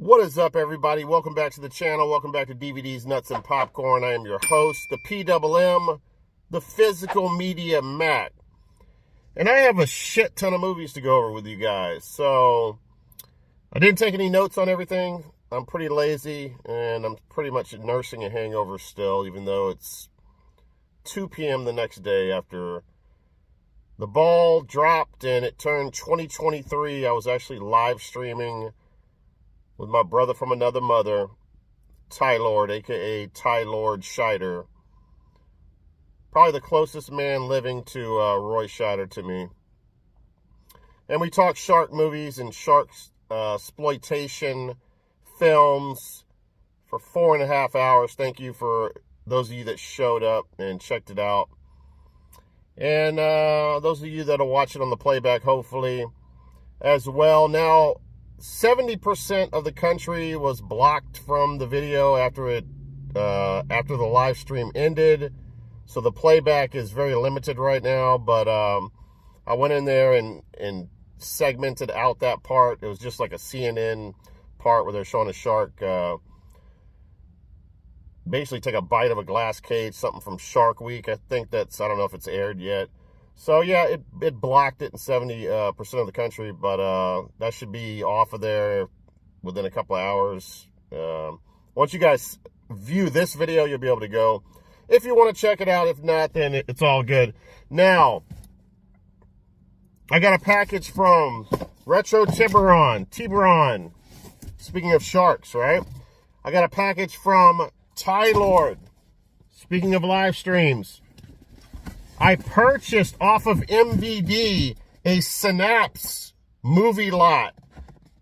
What is up, everybody? Welcome back to the channel. Welcome back to DVDs, Nuts, and Popcorn. I am your host, the PMM, the Physical Media Mac. And I have a shit ton of movies to go over with you guys. So, I didn't take any notes on everything. I'm pretty lazy, and I'm pretty much nursing a hangover still, even though it's 2 p.m. the next day after the ball dropped and it turned 2023. I was actually live streaming with my brother from another mother, Ty Lord, a.k.a. Ty Lord Scheider. Probably the closest man living to Roy Scheider to me. And we talked shark movies and shark exploitation films for 4.5 hours. Thank you for those of you that showed up and checked it out. And those of you that are watching on the playback, hopefully, as well. Now, 70% of the country was blocked from the video after the live stream ended. So the playback is very limited right now. But I went in there and segmented out that part. It was just like a CNN part where they're showing a shark basically take a bite of a glass cage, something from Shark Week. I don't know if it's aired yet. So yeah, it blocked it in 70% of the country, but that should be off of there within a couple of hours. Once you guys view this video, you'll be able to go. If you want to check it out, if not, then it's all good. Now, I got a package from Retro Tiburon. Speaking of sharks, right? I got a package from Ty Lord. Speaking of live streams, I purchased off of MVD a Synapse movie lot.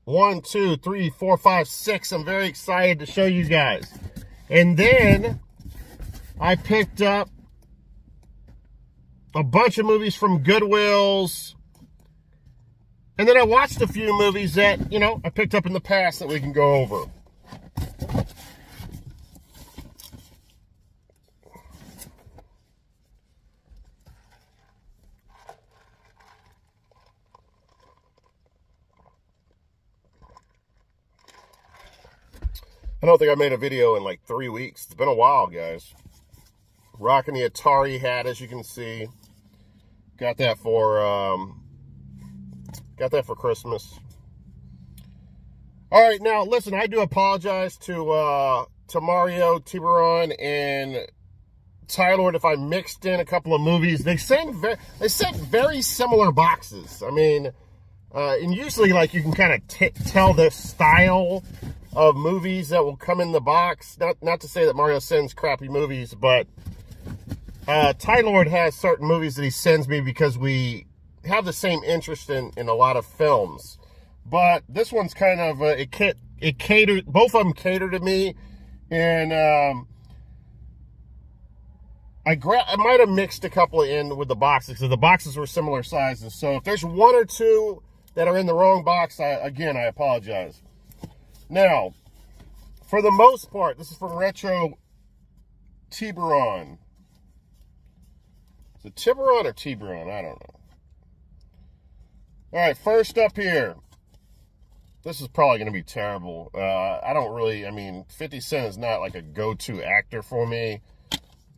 1, 2, 3, 4, 5, 6. I'm very excited to show you guys. And then I picked up a bunch of movies from Goodwill's. And then I watched a few movies that, I picked up in the past that we can go over. I don't think I made a video in like 3 weeks. It's been a while, guys. Rocking the Atari hat, as you can see. Got that for Christmas. All right, now listen. I do apologize to Mario, Tiburon, and Ty Lord if I mixed in a couple of movies. They sent very similar boxes. I mean, and usually like you can kind of tell the style of movies that will come in the box. Not to say that Mario sends crappy movies, but Ty Lord has certain movies that he sends me because we have the same interest in a lot of films. But this one's kind of it catered. Both of them cater to me, and I might have mixed a couple in with the boxes because the boxes were similar sizes. So if there's one or two that are in the wrong box, I apologize. Now, for the most part, this is from Retro Tiburon. Is it Tiburon or Tiburon? I don't know. All right, first up here. This is probably going to be terrible. 50 Cent is not like a go-to actor for me.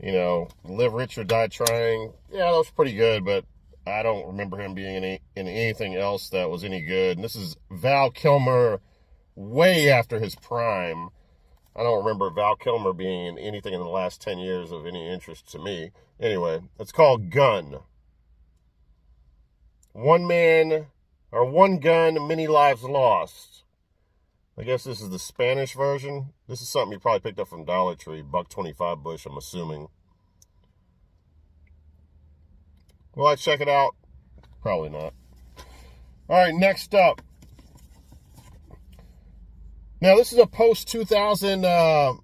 Live Rich or Die Trying. Yeah, that was pretty good, but I don't remember him being in anything else that was any good. And this is Val Kilmer way after his prime. I don't remember Val Kilmer being in anything in the last 10 years of any interest to me. Anyway, it's called Gun. One gun, many lives lost. I guess this is the Spanish version. This is something you probably picked up from Dollar Tree, $1.25 bush, I'm assuming. Will I check it out? Probably not. All right, next up. Now, this is a post-2000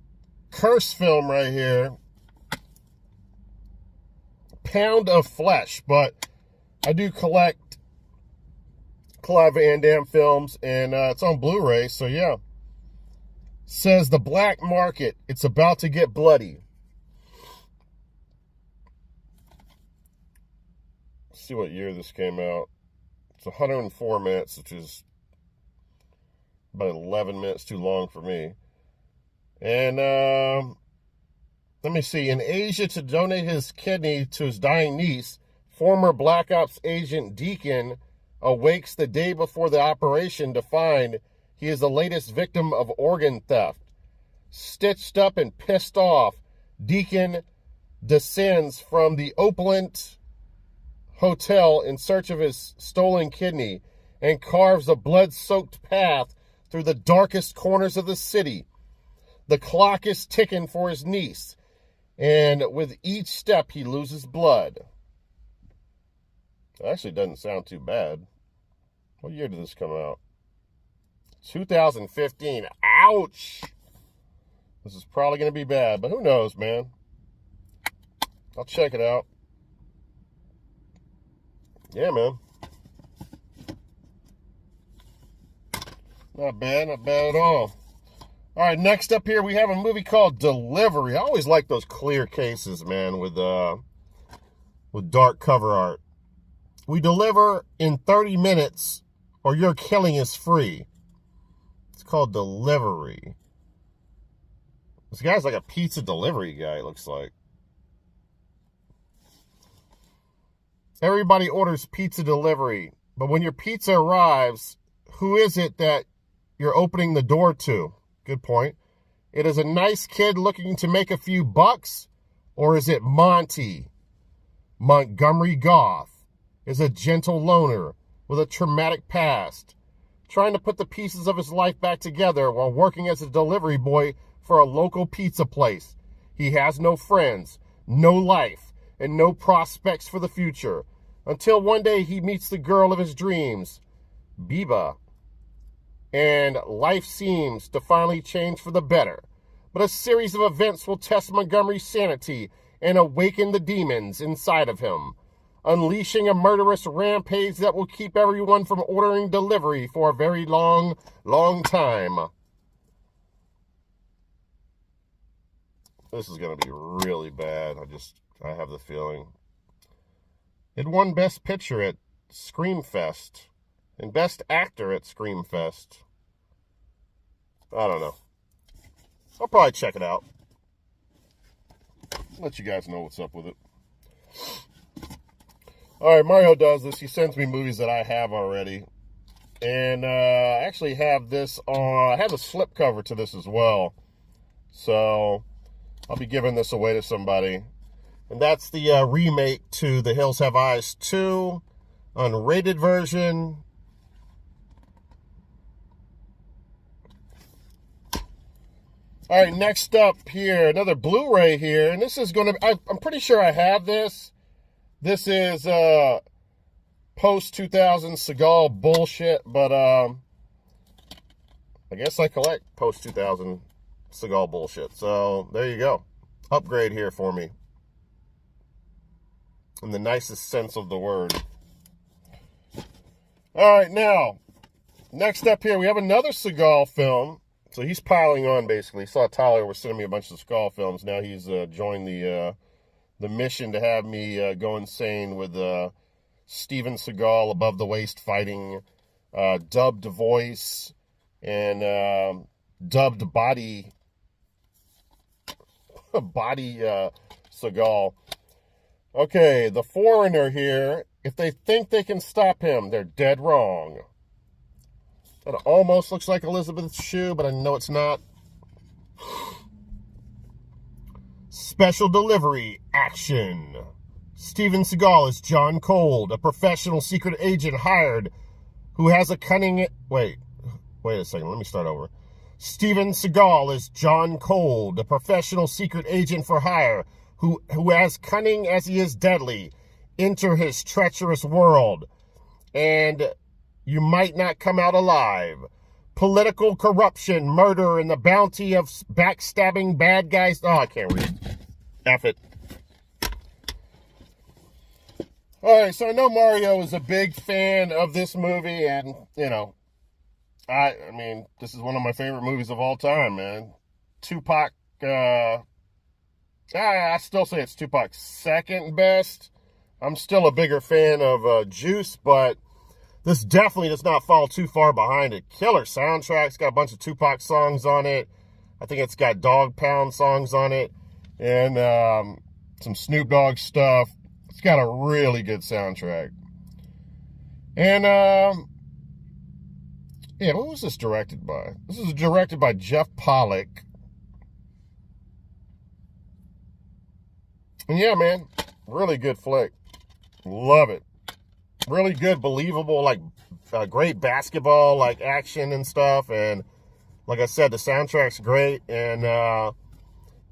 curse film right here. Pound of Flesh, but I do collect Clive Van Damme films, and it's on Blu-ray, so yeah. Says the black market, it's about to get bloody. Let's see what year this came out. It's 104 minutes, which is about 11 minutes too long for me. And let me see. In Asia, to donate his kidney to his dying niece, former Black Ops agent Deacon awakes the day before the operation to find he is the latest victim of organ theft. Stitched up and pissed off, Deacon descends from the opulent hotel in search of his stolen kidney and carves a blood-soaked path through the darkest corners of the city. The clock is ticking for his niece, and with each step he loses blood. It actually doesn't sound too bad. What year did this come out? 2015. Ouch! This is probably going to be bad, but who knows, man? I'll check it out. Yeah, man. Not bad at all. All right, next up here, we have a movie called Delivery. I always like those clear cases, man, with dark cover art. We deliver in 30 minutes, or your killing is free. It's called Delivery. This guy's like a pizza delivery guy, it looks like. Everybody orders pizza delivery, but when your pizza arrives, who is it that you're opening the door to? Good point. It is a nice kid looking to make a few bucks, or is it Monty? Montgomery Goth is a gentle loner with a traumatic past, trying to put the pieces of his life back together while working as a delivery boy for a local pizza place. He has no friends, no life, and no prospects for the future, until one day he meets the girl of his dreams, Biba, and life seems to finally change for the better. But a series of events will test Montgomery's sanity and awaken the demons inside of him, unleashing a murderous rampage that will keep everyone from ordering delivery for a very long, long time. This is going to be really bad. I have the feeling. It won Best Picture at Screamfest and Best Actor at Screamfest. I don't know. I'll probably check it out. Let you guys know what's up with it. Alright, Mario does this. He sends me movies that I have already. And I actually have this on... I have a slipcover to this as well. So I'll be giving this away to somebody. And that's the remake to The Hills Have Eyes 2. Unrated version. Alright, next up here, another Blu-ray here. And this is going to... I'm pretty sure I have this. This is post-2000 Seagal bullshit, but I guess I collect post-2000 Seagal bullshit. So there you go. Upgrade here for me. In the nicest sense of the word. Alright, now, next up here, we have another Seagal film. So he's piling on, basically. Saw Tyler was sending me a bunch of Seagal films. Now he's joined the mission to have me go insane with Steven Seagal above the waist fighting, dubbed voice, and dubbed body Seagal. Okay, the foreigner here, if they think they can stop him, they're dead wrong. That almost looks like Elizabeth Shue, but I know it's not. Special delivery action. Steven Seagal is John Cold, a professional secret agent hired who has a cunning... Wait a second, let me start over. Steven Seagal is John Cold, a professional secret agent for hire who as cunning as he is deadly. Enter his treacherous world, and you might not come out alive. Political corruption, murder, and the bounty of backstabbing bad guys. Oh, I can't read. F it. Alright, so I know Mario is a big fan of this movie, and, you know, I mean, this is one of my favorite movies of all time, man. Tupac, I still say it's Tupac's second best. I'm still a bigger fan of Juice, but this definitely does not fall too far behind it. Killer soundtrack. It's got a bunch of Tupac songs on it. I think it's got Dog Pound songs on it. And some Snoop Dogg stuff. It's got a really good soundtrack. And, yeah, what was this directed by? This is directed by Jeff Pollock. And yeah, man, really good flick. Love it. Really good, believable, like, great basketball, like, action and stuff. And like I said, the soundtrack's great. And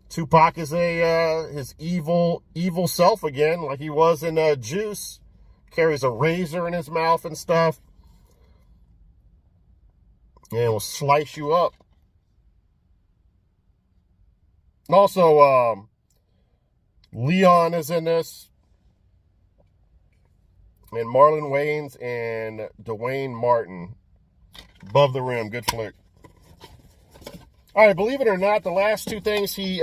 Tupac is his evil self again, like he was in Juice. Carries a razor in his mouth and stuff. And will slice you up. Also, Leon is in this. And Marlon Wayans and Dwayne Martin. Above the Rim. Good flick. All right, believe it or not, the last two things he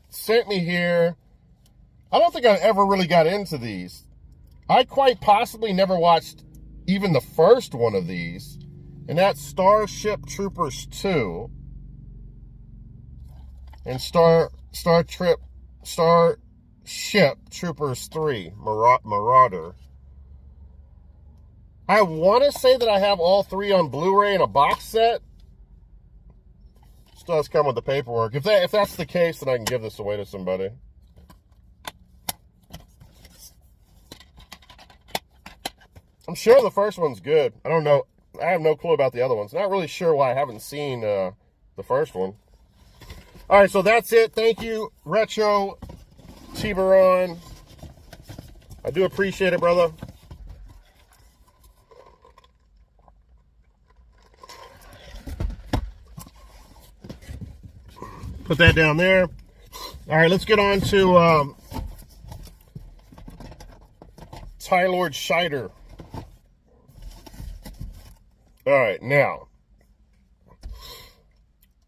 sent me here, I don't think I ever really got into these. I quite possibly never watched even the first one of these. And that's Starship Troopers 2. And Starship Troopers 3, Marauder. I want to say that I have all three on Blu-ray in a box set. This does come with the paperwork. If that's the case, then I can give this away to somebody. I'm sure the first one's good. I don't know. I have no clue about the other ones. Not really sure why I haven't seen the first one. All right, so that's it. Thank you, Retro Tiburon. I do appreciate it, brother. Put that down there. All right, let's get on to Tylord Scheider. All right, now.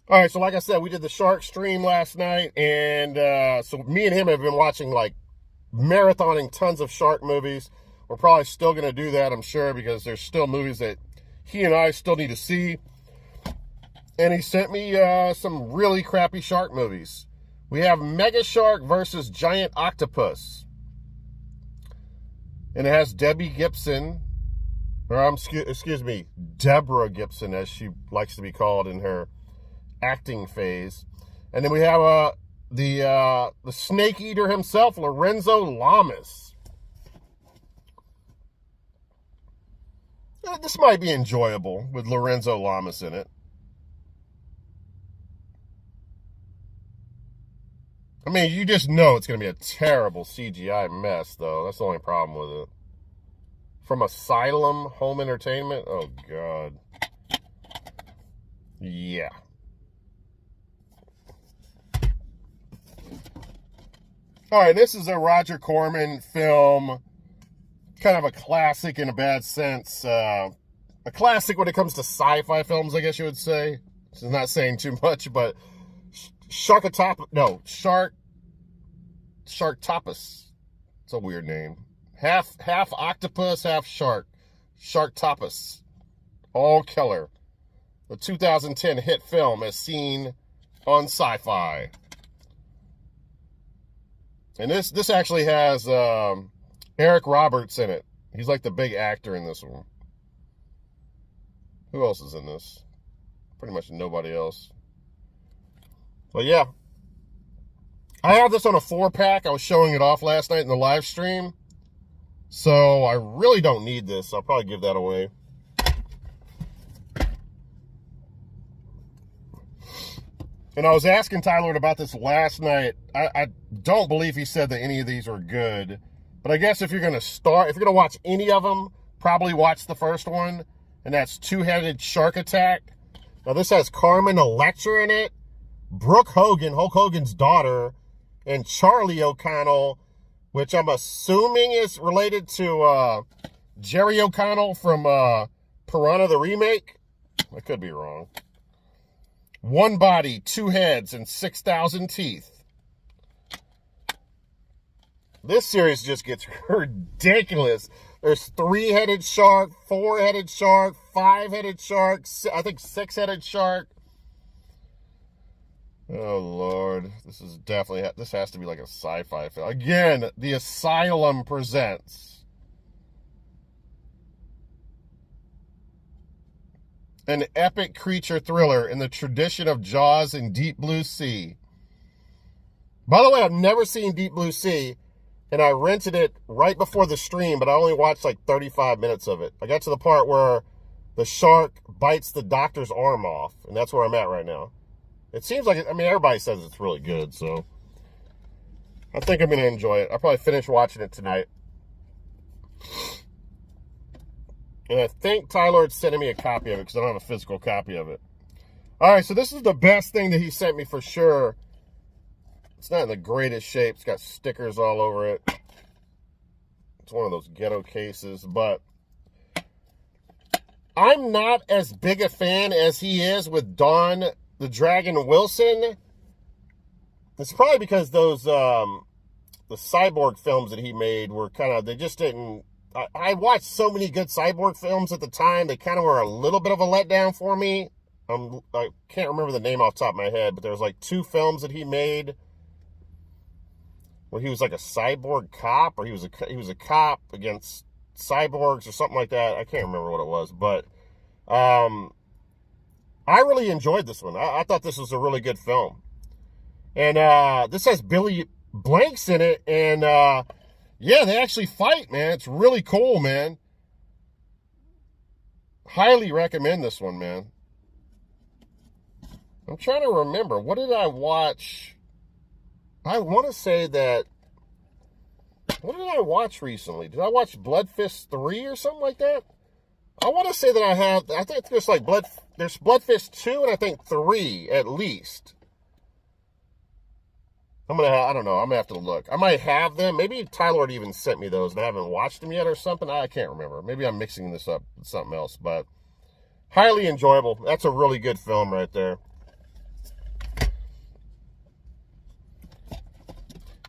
All right, so like I said, we did the shark stream last night, and so me and him have been watching, like, marathoning tons of shark movies. We're probably still going to do that, I'm sure, because there's still movies that he and I still need to see. And he sent me some really crappy shark movies. We have Mega Shark versus Giant Octopus. And it has Debbie Gibson, or excuse me, Deborah Gibson, as she likes to be called in her acting phase. And then we have the snake eater himself, Lorenzo Lamas. This might be enjoyable with Lorenzo Lamas in it. I mean, you just know it's going to be a terrible CGI mess, though. That's the only problem with it. From Asylum Home Entertainment? Oh, God. Yeah. All right, this is a Roger Corman film. Kind of a classic in a bad sense. A classic when it comes to sci-fi films, I guess you would say. This is not saying too much, but Sharktopus. It's a weird name. Half octopus, half shark. Sharktopus. All killer. The 2010 hit film as seen on Sci-Fi. And this actually has Eric Roberts in it. He's like the big actor in this one. Who else is in this? Pretty much nobody else. But yeah, I have this on a 4-pack. I was showing it off last night in the live stream. So I really don't need this. I'll probably give that away. And I was asking Tylord about this last night. I don't believe he said that any of these were good. But I guess if you're going to watch any of them, probably watch the first one. And that's Two-Headed Shark Attack. Now this has Carmen Electra in it. Brooke Hogan, Hulk Hogan's daughter, and Charlie O'Connell, which I'm assuming is related to Jerry O'Connell from Piranha the Remake. I could be wrong. One body, two heads, and 6,000 teeth. This series just gets ridiculous. There's 3-headed shark, 4-headed shark, 5-headed shark, I think 6-headed shark. Oh, Lord. This is definitely, this has to be like a sci-fi film. Again, The Asylum presents an epic creature thriller in the tradition of Jaws and Deep Blue Sea. By the way, I've never seen Deep Blue Sea, and I rented it right before the stream, but I only watched like 35 minutes of it. I got to the part where the shark bites the doctor's arm off, and that's where I'm at right now. It seems like, I mean, everybody says it's really good, so I think I'm going to enjoy it. I'll probably finish watching it tonight. And I think Tyler sending me a copy of it because I don't have a physical copy of it. All right, so this is the best thing that he sent me for sure. It's not in the greatest shape. It's got stickers all over it. It's one of those ghetto cases, but I'm not as big a fan as he is with Dawn the Dragon Wilson. It's probably because those, the Cyborg films that he made were kind of, they just didn't, I watched so many good Cyborg films at the time, they kind of were a little bit of a letdown for me. I can't remember the name off the top of my head, but there was like 2 films that he made where he was like a cyborg cop, or he was a cop against cyborgs or something like that. I can't remember what it was, but I really enjoyed this one. I thought this was a really good film. And this has Billy Blanks in it, and yeah, they actually fight, man. It's really cool, man. Highly recommend this one, man. I'm trying to remember. What did I watch? I want to say that... What did I watch recently? Did I watch Blood Fist 3 or something like that? I want to say that I have... I think there's like there's Blood Fist 2 and I think 3 at least. I don't know. I'm going to have to look. I might have them. Maybe Tyler had even sent me those and I haven't watched them yet or something. I can't remember. Maybe I'm mixing this up with something else, but highly enjoyable. That's a really good film right there.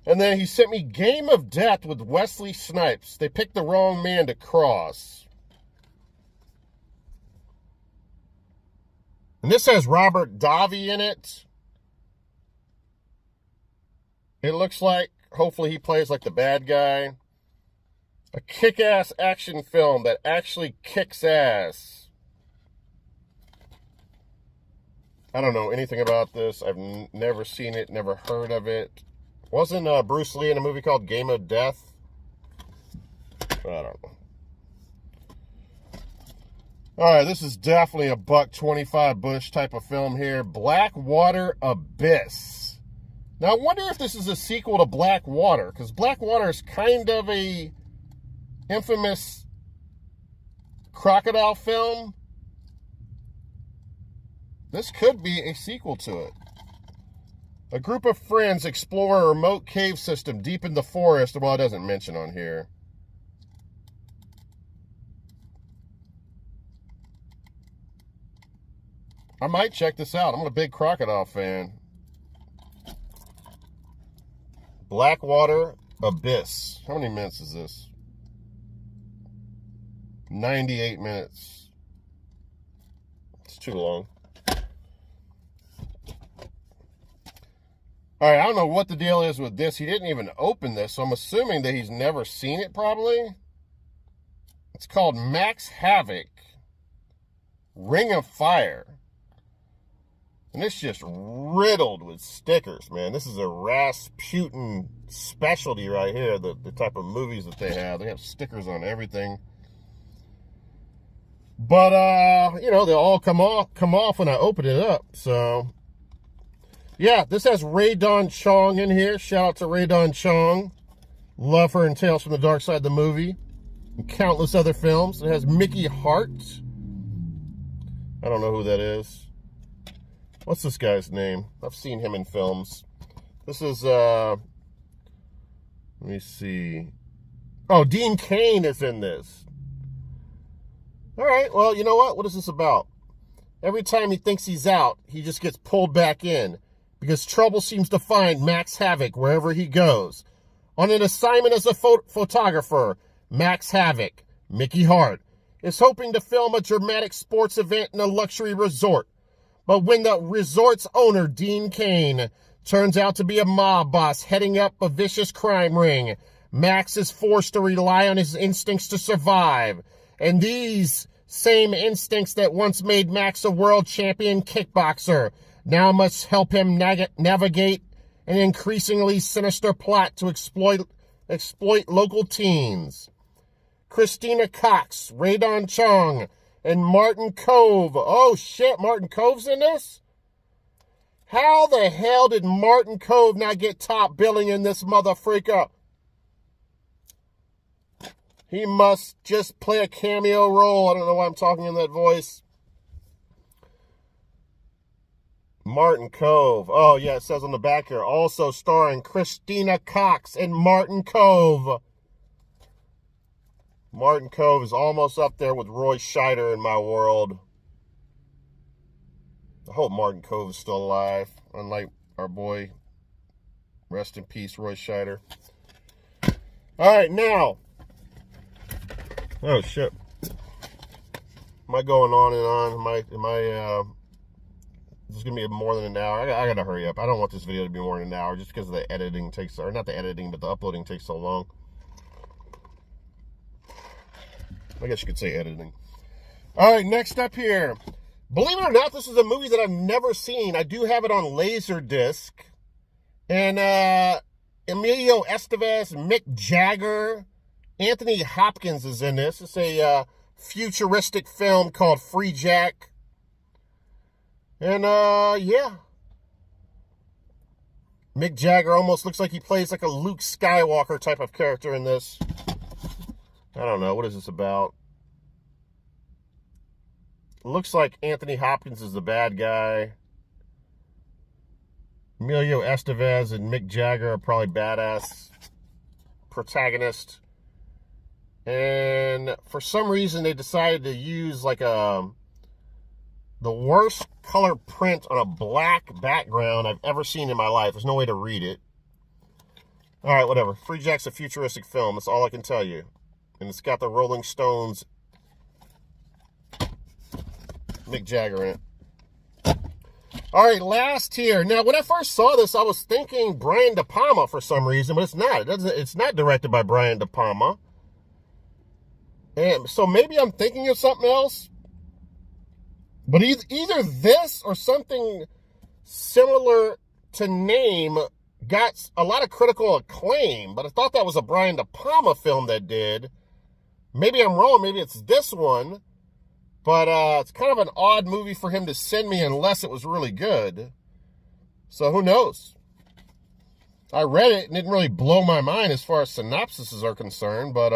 And then he sent me Game of Death with Wesley Snipes. They picked the wrong man to cross. And this has Robert Davi in it. It looks like, hopefully he plays like the bad guy. A kick-ass action film that actually kicks ass. I don't know anything about this. I've never seen it, never heard of it. Wasn't Bruce Lee in a movie called Game of Death? I don't know. All right, this is definitely a $1.25 bush type of film here. Blackwater Abyss. Now, I wonder if this is a sequel to Blackwater, because Blackwater is kind of a infamous crocodile film. This could be a sequel to it. A group of friends explore a remote cave system deep in the forest. Well, it doesn't mention on here. I might check this out. I'm a big crocodile fan. Blackwater Abyss. How many minutes is this? 98 minutes. It's too long. All right, I don't know what the deal is with this. He didn't even open this, so I'm assuming that he's never seen it, probably. It's called Max Havoc, Ring of Fire. And it's just riddled with stickers, man. This is a Rasputin specialty right here, the type of movies that they have. They have stickers on everything. But, you know, they'll all come off when I open it up, so... Yeah, this has Ray Dawn Chong in here. Shout out to Ray Dawn Chong. Love her in Tales from the Dark Side, the movie. And countless other films. It has Mickey Hart. I don't know who that is. What's this guy's name? I've seen him in films. This is, let me see. Oh, Dean Cain is in this. All right, well, you know what? What is this about? Every time he thinks he's out, he just gets pulled back in. Because trouble seems to find Max Havoc wherever he goes. On an assignment as a photographer, Max Havoc, Mickey Hart, is hoping to film a dramatic sports event in a luxury resort. But when the resort's owner, Dean Cain, turns out to be a mob boss heading up a vicious crime ring, Max is forced to rely on his instincts to survive. And these same instincts that once made Max a world champion kickboxer now must help him navigate an increasingly sinister plot to exploit local teens. Christina Cox, Radon Chong, and Martin Kove. Oh shit, Martin Kove's in this? How the hell did Martin Kove not get top billing in this motherfreaker? He must just play a cameo role. I don't know why I'm talking in that voice. Martin Kove. Oh, yeah, it says on the back here. Also starring Christina Cox and Martin Kove. Martin Kove is almost up there with Roy Scheider in my world. I hope Martin Kove is still alive. Unlike our boy, rest in peace, Roy Scheider. All right, now. Oh, shit. Am I going on and on? This is going to be more than an hour. I got to hurry up. I don't want this video to be more than an hour just because the editing takes, or not the editing, but the uploading takes so long. I guess you could say editing. All right, next up here. Believe it or not, this is a movie that I've never seen. I do have it on Laserdisc. And Emilio Estevez, Mick Jagger, Anthony Hopkins is in this. It's a futuristic film called Free Jack. And, yeah. Mick Jagger almost looks like he plays like a Luke Skywalker type of character in this. I don't know. What is this about? It looks like Anthony Hopkins is the bad guy. Emilio Estevez and Mick Jagger are probably badass protagonists. And for some reason, they decided to use like the worst color print on a black background I've ever seen in my life. There's no way to read it. All right, whatever. Free Jack's a futuristic film. That's all I can tell you. And it's got the Rolling Stones, Mick Jagger in it. All right, last here. Now, when I first saw this, I was thinking Brian De Palma for some reason, but it's not. It's not directed by Brian De Palma. And so maybe I'm thinking of something else. But either this or something similar to Name got a lot of critical acclaim, but I thought that was a Brian De Palma film that did. Maybe I'm wrong. Maybe it's this one. But it's kind of an odd movie for him to send me unless it was really good. So who knows? I read it and it didn't really blow my mind as far as synopsises are concerned, but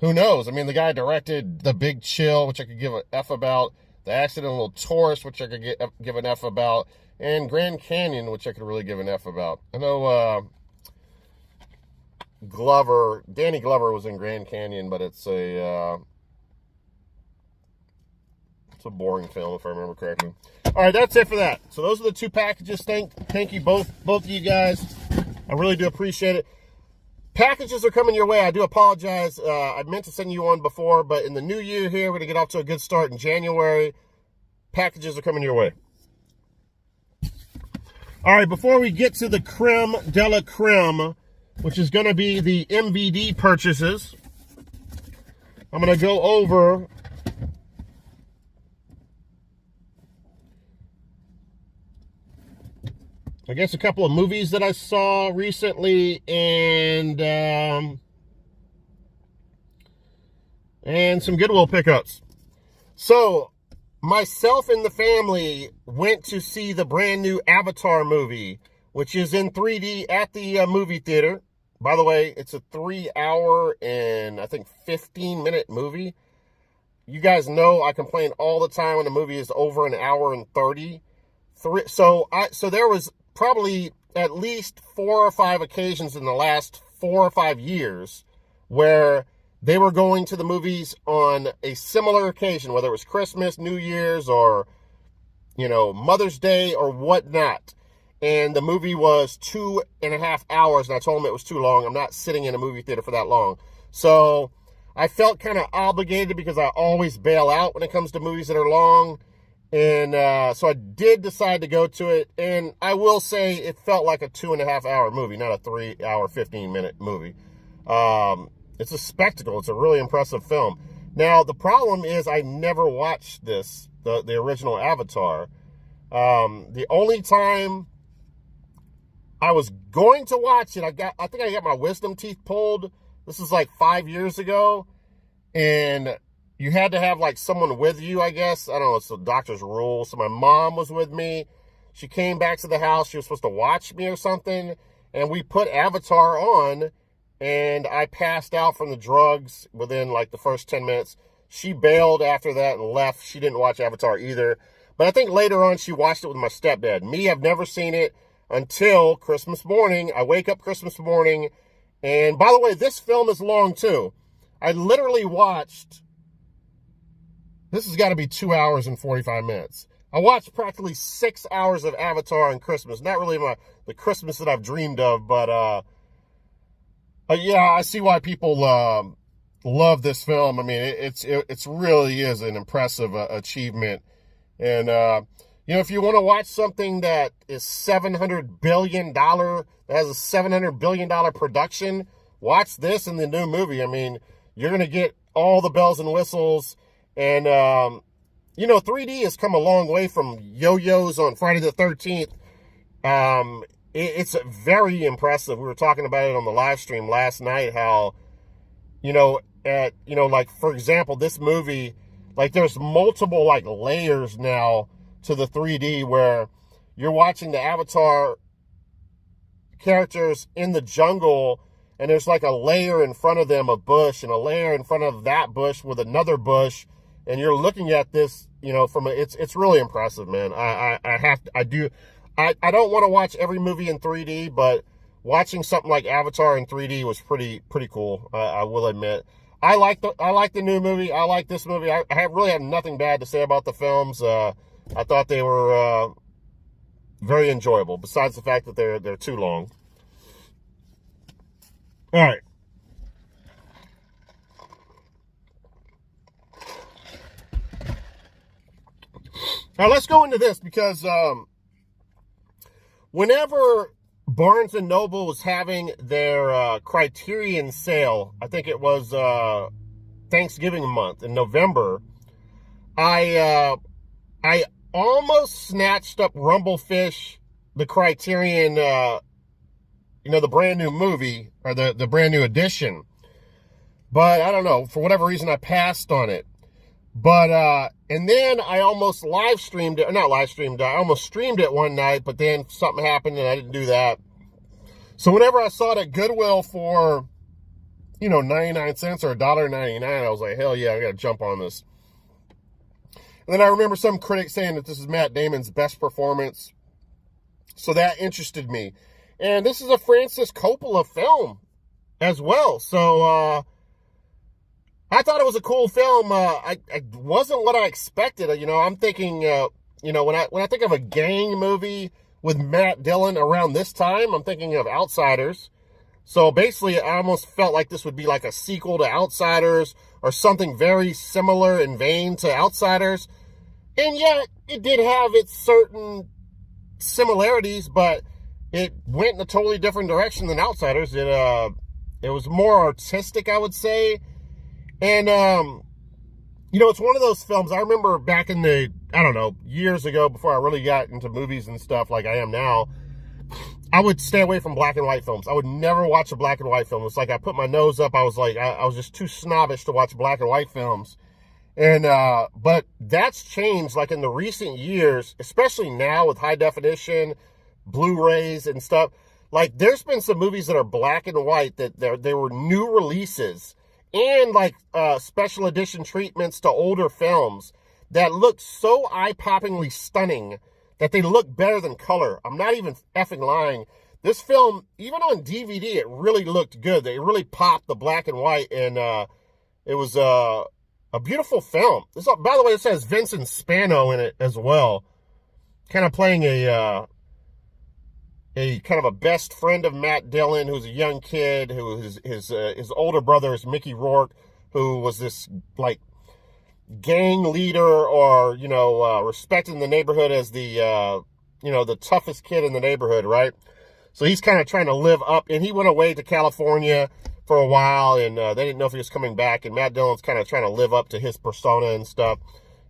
who knows? I mean, the guy directed The Big Chill, which I could give an F about, The Accidental Tourist, which I could give an F about, and Grand Canyon, which I could really give an F about. I know Danny Glover was in Grand Canyon, but it's a boring film, if I remember correctly. All right, that's it for that. So those are the two packages. Thank you both of you guys. I really do appreciate it. Packages are coming your way. I do apologize. I meant to send you one before, but in the new year here, we're going to get off to a good start in January. Packages are coming your way. All right, before we get to the creme de la creme, which is going to be the MVD purchases, I'm going to go over I guess a couple of movies that I saw recently and some Goodwill pickups. So, myself and the family went to see the brand new Avatar movie, which is in 3D at the movie theater. By the way, it's a 3-hour and I think 15-minute movie. You guys know I complain all the time when the movie is over an hour and 30. So there was probably at least 4 or 5 occasions in the last 4 or 5 years where they were going to the movies on a similar occasion, whether it was Christmas, New Year's, or, you know, Mother's Day or whatnot. and the movie was 2.5 hours, and I told him it was too long. I'm not sitting in a movie theater for that long. So I felt kind of obligated because I always bail out when it comes to movies that are long. And so I did decide to go to it. And I will say it felt like a 2.5 hour movie, not a 3 hour, 15-minute movie. It's a spectacle. It's a really impressive film. Now, the problem is I never watched this, the original Avatar. The only time I was going to watch it, I think I got my wisdom teeth pulled. This is like 5 years ago. And you had to have like someone with you, I guess. I don't know, it's the doctor's rule. So my mom was with me. She came back to the house. She was supposed to watch me or something. And we put Avatar on. And I passed out from the drugs within like the first 10 minutes. She bailed after that and left. She didn't watch Avatar either. But I think later on she watched it with my stepdad. Me, I've never seen it until Christmas morning. I wake up Christmas morning. And by the way, this film is long too. I literally watched, this has got to be 2 hours and 45 minutes. I watched practically 6 hours of Avatar on Christmas. Not really the Christmas that I've dreamed of, but yeah, I see why people love this film. I mean, it really is an impressive achievement. And, you know, if you want to watch something that is $700 billion, that has a $700 billion production, watch this in the new movie. I mean, you're going to get all the bells and whistles. And, you know, 3D has come a long way from yo-yos on Friday the 13th. It's very impressive. We were talking about it on the live stream last night, how, you know, like, for example, this movie, like, there's multiple, like, layers now to the 3D where you're watching the Avatar characters in the jungle, and there's, like, a layer in front of them, a bush, and a layer in front of that bush with another bush, and you're looking at this, you know, from it's really impressive, man. I don't want to watch every movie in 3D, but watching something like Avatar in 3D was pretty cool. I will admit. I like the new movie. I like this movie. I really have nothing bad to say about the films. I thought they were very enjoyable, besides the fact that they're too long. All right. Now let's go into this, because whenever Barnes & Noble was having their Criterion sale, I think it was Thanksgiving month in November, I almost snatched up Rumblefish, the Criterion, you know, the brand new movie, or the brand new edition. But I don't know, for whatever reason, I passed on it. But, and then I almost I almost streamed it one night, but then something happened and I didn't do that. So whenever I saw it at Goodwill for, you know, 99 cents or $1.99, I was like, hell yeah, I gotta jump on this. And then I remember some critics saying that this is Matt Damon's best performance. So that interested me. And this is a Francis Coppola film as well. So, I thought it was a cool film. It wasn't what I expected. You know, I'm thinking, you know, when I think of a gang movie with Matt Dillon around this time, I'm thinking of Outsiders. So basically, I almost felt like this would be like a sequel to Outsiders, or something very similar in vein to Outsiders. And yet, it did have its certain similarities, but it went in a totally different direction than Outsiders. It was more artistic, I would say. And, you know, it's one of those films, I remember back in the, I don't know, years ago, before I really got into movies and stuff like I am now, I would stay away from black and white films. I would never watch a black and white film. It's like I put my nose up. I was like, I was just too snobbish to watch black and white films. And, but that's changed, like, in the recent years, especially now with high definition, Blu-rays and stuff. Like, there's been some movies that are black and white that they were new releases, and like special edition treatments to older films that look so eye-poppingly stunning that they look better than color. I'm not even effing lying. This film, even on DVD, it really looked good. They really popped the black and white, and it was a beautiful film. By the way, it says Vincent Spano in it as well, kind of playing a a kind of a best friend of Matt Dillon, who's a young kid, who his older brother is Mickey Rourke, who was this like gang leader, or respected in the neighborhood as the the toughest kid in the neighborhood, right? So he's kind of trying to live up, and he went away to California for a while, and they didn't know if he was coming back, and Matt Dillon's kind of trying to live up to his persona and stuff.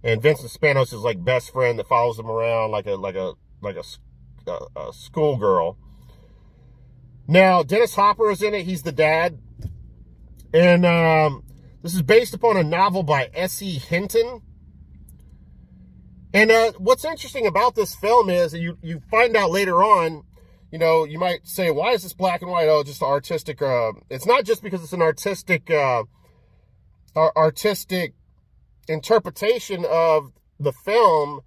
And Vincent Spanos is like best friend that follows him around like a schoolgirl. Now Dennis Hopper is in it. He's the dad, and this is based upon a novel by S.E. Hinton. And what's interesting about this film is you find out later on. You might say, why is this black and white? Oh, just artistic. It's not just because it's an artistic interpretation of the film.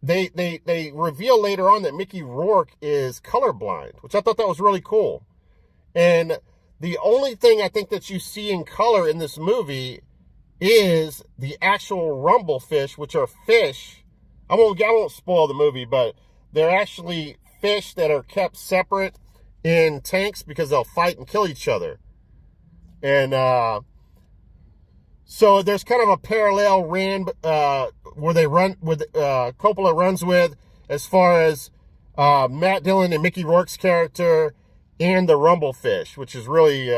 They reveal later on that Mickey Rourke is colorblind, which I thought that was really cool. And the only thing I think that you see in color in this movie is the actual rumble fish, which are fish. I won't spoil the movie, but they're actually fish that are kept separate in tanks because they'll fight and kill each other. And so there's kind of a parallel where they run with Coppola runs with, as far as Matt Dillon and Mickey Rourke's character and the rumblefish, which is really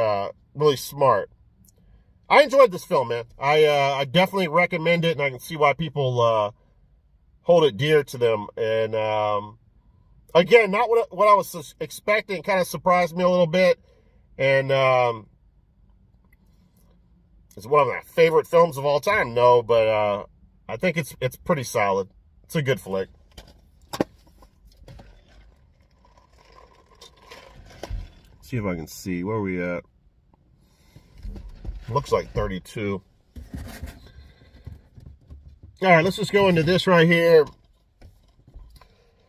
really smart. I enjoyed this film, man. I definitely recommend it, and I can see why people hold it dear to them. And again, not what I was expecting. Kind of surprised me a little bit. And it's one of my favorite films of all time. No, but I think it's pretty solid. It's a good flick. See if I can see. Where are we at? Looks like 32. All right, let's just go into this right here.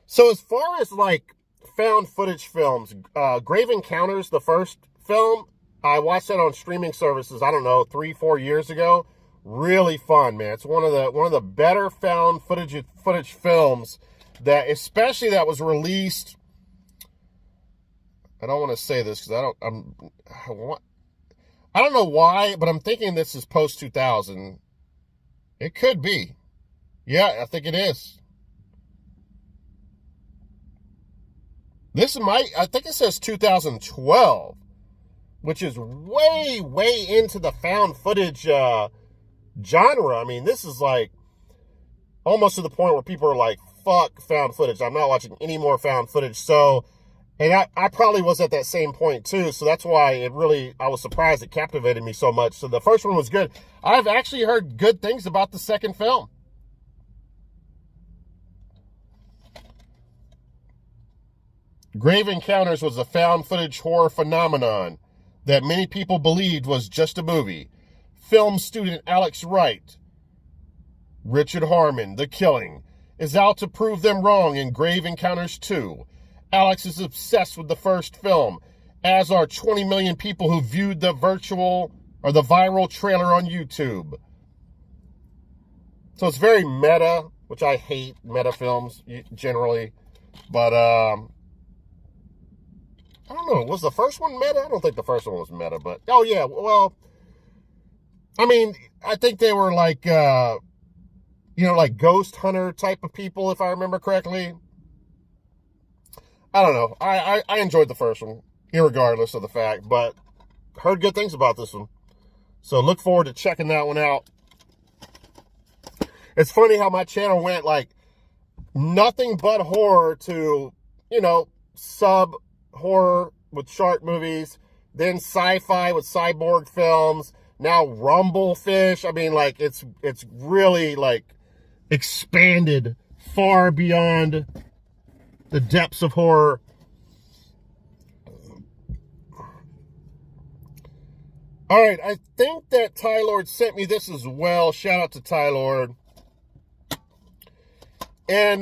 So as far as like found footage films, Grave Encounters, the first film, I watched that on streaming services, I don't know, 3-4 years ago. Really fun, man. It's one of the better found footage films that, especially that was released. I don't want to say this because I don't know why, but I'm thinking this is post 2000. It could be. Yeah, I think it is. I think it says 2012, which is way, way into the found footage genre. I mean, this is like almost to the point where people are like, fuck found footage. I'm not watching any more found footage. So, and I probably was at that same point too. So that's why I was surprised it captivated me so much. So the first one was good. I've actually heard good things about the second film. Grave Encounters was a found footage horror phenomenon that many people believed was just a movie. Film student Alex Wright, Richard Harmon, The Killing, is out to prove them wrong in Grave Encounters 2. Alex is obsessed with the first film, as are 20 million people who viewed the viral trailer on YouTube. So it's very meta, which I hate meta films generally. But I don't know. Was the first one meta? I don't think the first one was meta, but oh yeah. Well, I mean, I think they were like, like ghost hunter type of people, if I remember correctly. I don't know. I enjoyed the first one, irregardless of the fact, but heard good things about this one. So look forward to checking that one out. It's funny how my channel went like nothing but horror to, sub horror with shark movies, then sci-fi with cyborg films, now rumblefish. I mean, like it's really like expanded far beyond the depths of horror. All right, I think that Ty Lord sent me this as well. Shout out to Ty Lord. And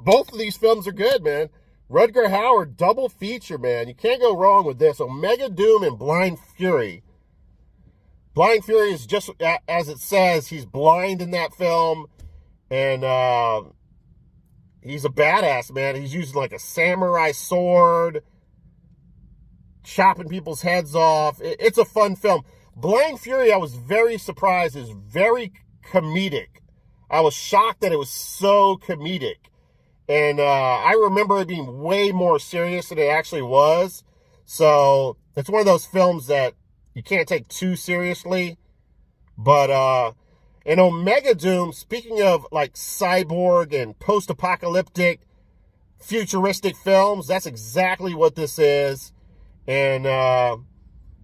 both of these films are good, man. Rutger Hauer, double feature, man. You can't go wrong with this. Omega Doom and Blind Fury. Blind Fury is just, as it says, he's blind in that film. And he's a badass, man. He's using like a samurai sword, chopping people's heads off. It's a fun film. Blind Fury, I was very surprised, is very comedic. I was shocked that it was so comedic. And I remember it being way more serious than it actually was. So it's one of those films that you can't take too seriously. But in Omega Doom, speaking of like cyborg and post-apocalyptic futuristic films, that's exactly what this is. And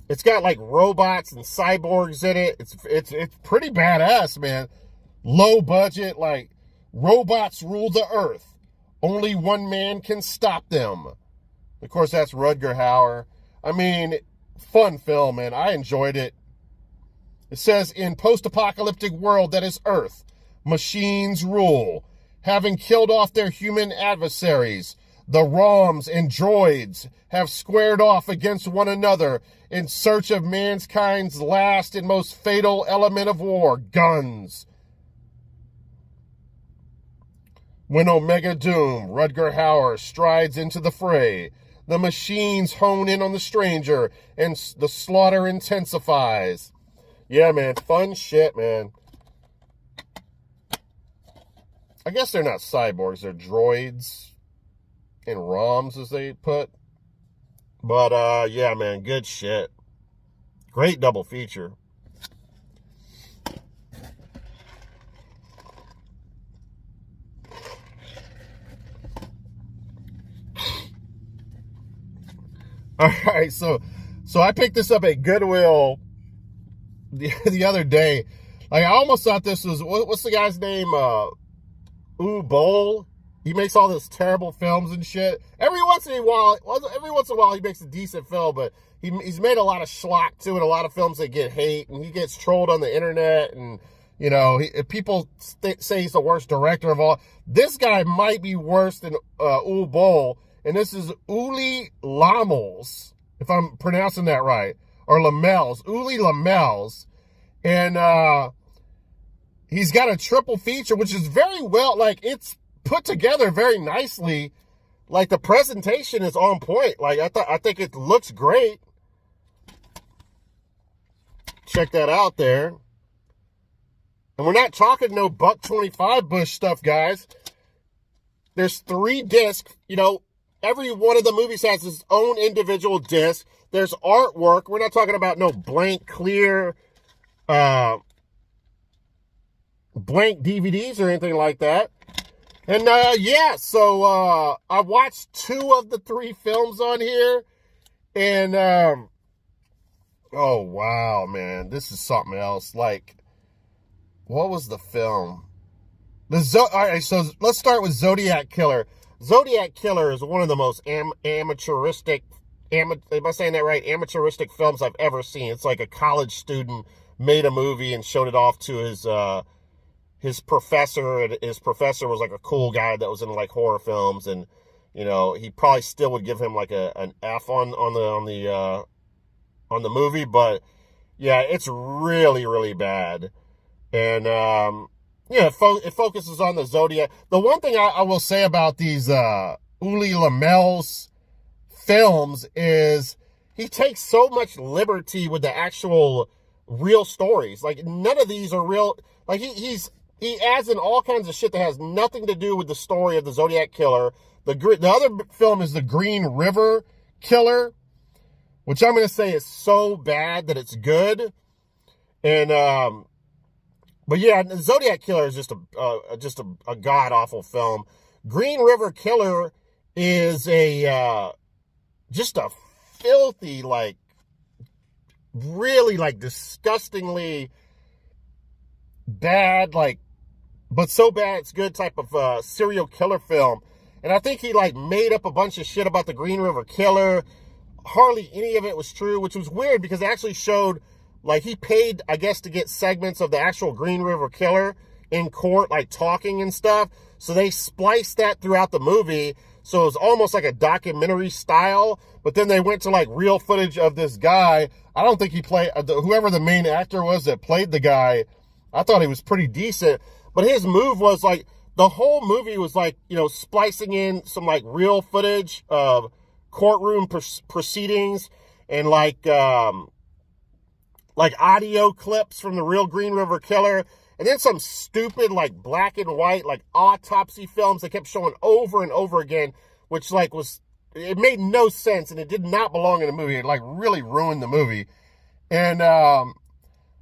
it's got like robots and cyborgs in it. It's pretty badass, man. Low budget, like robots rule the earth. Only one man can stop them. Of course, that's Rutger Hauer. I mean, fun film, man. I enjoyed it. It says, in post-apocalyptic world that is Earth, machines rule. Having killed off their human adversaries, the ROMs and droids have squared off against one another in search of mankind's last and most fatal element of war, guns. When Omega Doom, Rutger Hauer, strides into the fray, the machines hone in on the stranger, and the slaughter intensifies. Yeah, man, fun shit, man. I guess they're not cyborgs, they're droids and ROMs, as they put. But, yeah, man, good shit. Great double feature. All right, so I picked this up at Goodwill the other day. Like, I almost thought this was, what's the guy's name? Uli Lamos. He makes all those terrible films and shit. Every once in a while he makes a decent film, but he's made a lot of schlock too, and a lot of films that get hate, and he gets trolled on the internet, and you know, people say he's the worst director of all. This guy might be worse than Uli Lamos. And this is Uli Lamos, if I'm pronouncing that right, or Lamels, Uli Lamos. And he's got a triple feature, which is very well, like, it's put together very nicely. Like, the presentation is on point. Like, I think it looks great. Check that out there. And we're not talking no $1.25 Bush stuff, guys. There's 3 discs, you know. Every one of the movies has its own individual disc. There's artwork. We're not talking about no blank, clear, blank DVDs or anything like that. And, yeah, so, I watched 2 of the 3 films on here. And, oh, wow, man. This is something else. Like, what was the film? All right, so let's start with Zodiac Killer. Zodiac Killer is one of the most amateuristic films I've ever seen. It's like a college student made a movie and showed it off to his professor, and his professor was like a cool guy that was in like horror films, and you know, he probably still would give him like an F on the movie, but yeah, it's really, really bad. And yeah, it focuses on the Zodiac. The one thing I will say about these Uli Lamos films is he takes so much liberty with the actual real stories. Like, none of these are real. Like, he adds in all kinds of shit that has nothing to do with the story of the Zodiac Killer. The other film is the Green River Killer, which I'm going to say is so bad that it's good. And, but yeah, Zodiac Killer is just a god-awful film. Green River Killer is just a filthy, like, really, like, disgustingly bad, like, but so bad it's good type of serial killer film. And I think he, like, made up a bunch of shit about the Green River Killer. Hardly any of it was true, which was weird because it actually showed, like, he paid, I guess, to get segments of the actual Green River Killer in court, like, talking and stuff. So they spliced that throughout the movie. So it was almost like a documentary style. But then they went to, like, real footage of this guy. I don't think he played, whoever the main actor was that played the guy, I thought he was pretty decent. But his move was, like, the whole movie was like, you know, splicing in some like real footage of courtroom proceedings and like audio clips from the real Green River Killer, and then some stupid like black and white like autopsy films they kept showing over and over again, which like it made no sense and it did not belong in the movie. It like really ruined the movie. And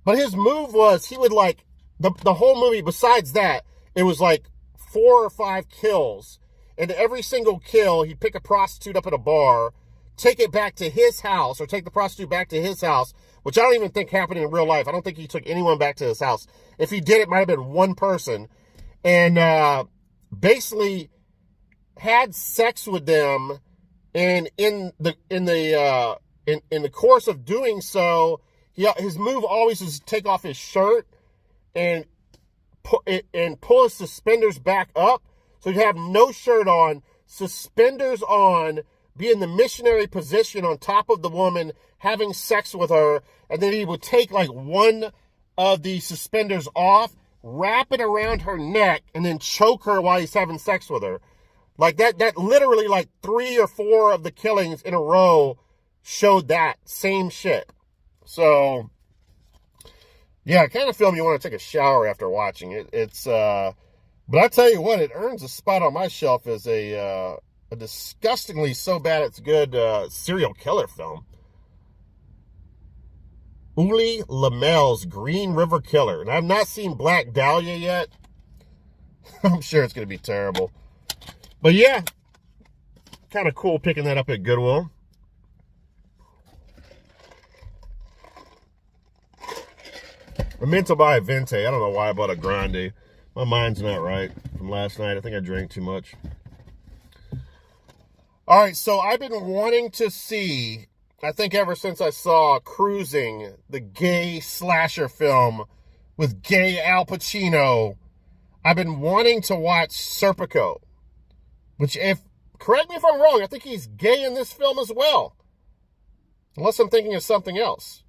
but his move was he would like the whole movie, besides that, it was like 4 or 5 kills, and every single kill he'd pick a prostitute up at a bar, take it back to his house, or take the prostitute back to his house, which I don't even think happened in real life. I don't think he took anyone back to his house. If he did, it might have been one person, and basically had sex with them, and in the course of doing so, his move always was to take off his shirt and pull his suspenders back up, so he'd have no shirt on, suspenders on, be in the missionary position on top of the woman, having sex with her, and then he would take like one of the suspenders off, wrap it around her neck, and then choke her while he's having sex with her. Like that literally like 3 or 4 of the killings in a row showed that same shit. So yeah, kind of film you want to take a shower after watching it. But I tell you what, it earns a spot on my shelf as a disgustingly so bad it's good serial killer film. Uli Lamos' Green River Killer. And I've not seen Black Dahlia yet. I'm sure it's going to be terrible. But yeah, kind of cool picking that up at Goodwill. I meant to buy a Venti. I don't know why I bought a Grande. My mind's not right from last night. I think I drank too much. All right, so I've been wanting to see, I think ever since I saw Cruising, the gay slasher film with gay Al Pacino, I've been wanting to watch Serpico, which, correct me if I'm wrong, I think he's gay in this film as well. Unless I'm thinking of something else.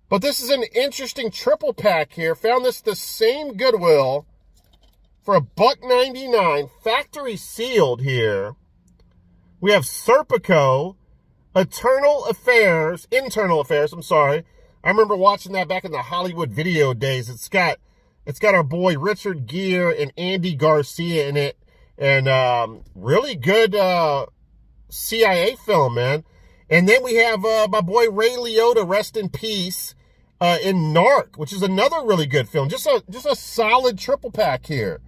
But this is an interesting triple pack here. Found this the same Goodwill for $1.99, factory sealed here. We have Serpico, Internal Affairs. I'm sorry. I remember watching that back in the Hollywood video days. It's got our boy Richard Gere and Andy Garcia in it, and really good CIA film, man. And then we have my boy Ray Liotta, rest in peace, in Narc, which is another really good film. Just a solid triple pack here.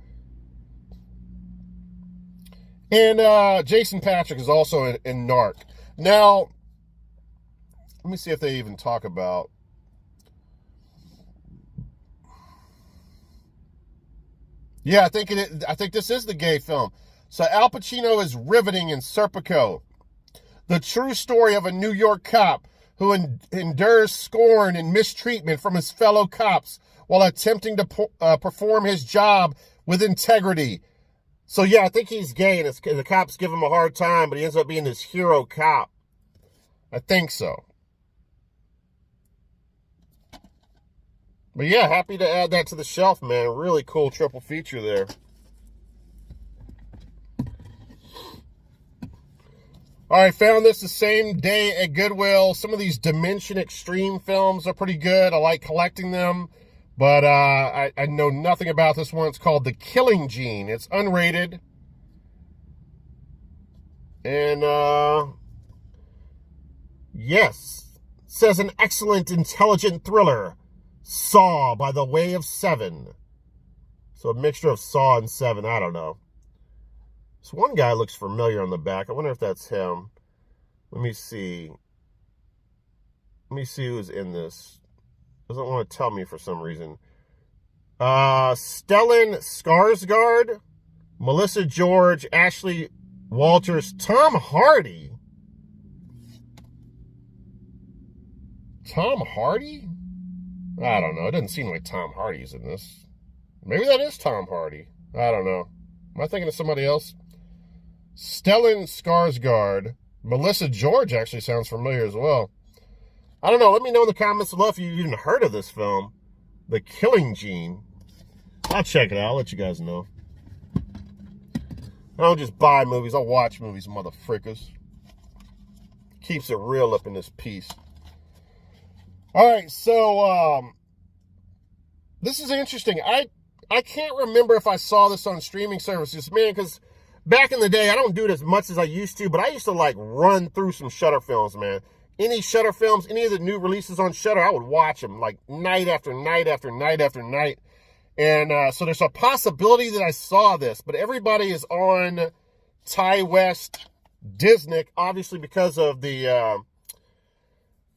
And Jason Patrick is also in Narc. Now, let me see if they even talk about. Yeah, I think this is the gay film. So Al Pacino is riveting in Serpico, the true story of a New York cop who endures scorn and mistreatment from his fellow cops while attempting to perform his job with integrity. So yeah, I think he's gay, and the cops give him a hard time, but he ends up being this hero cop. I think so. But yeah, happy to add that to the shelf, man. Really cool triple feature there. All right, found this the same day at Goodwill. Some of these Dimension Extreme films are pretty good. I like collecting them. But I know nothing about this one. It's called The Killing Gene. It's unrated. And, yes. It says an excellent, intelligent thriller. Saw by the way of 7. So a mixture of Saw and 7. I don't know. This one guy looks familiar on the back. I wonder if that's him. Let me see. Let me see who's in this. Doesn't want to tell me for some reason. Stellan Skarsgård, Melissa George, Ashley Walters, Tom Hardy. Tom Hardy? I don't know. It doesn't seem like Tom Hardy's in this. Maybe that is Tom Hardy. I don't know. Am I thinking of somebody else? Stellan Skarsgård. Melissa George actually sounds familiar as well. I don't know. Let me know in the comments below if you've even heard of this film. The Killing Gene. I'll check it out. I'll let you guys know. I don't just buy movies, I watch movies, motherfrickers. Keeps it real up in this piece. All right, so this is interesting. I can't remember if I saw this on streaming services, man, because back in the day, I don't do it as much as I used to, but I used to like run through some Shudder films, man. Any Shudder films, any of the new releases on Shudder, I would watch them like night after night after night after night. And so there's a possibility that I saw this, but everybody is on Ty West Disney, obviously because of the,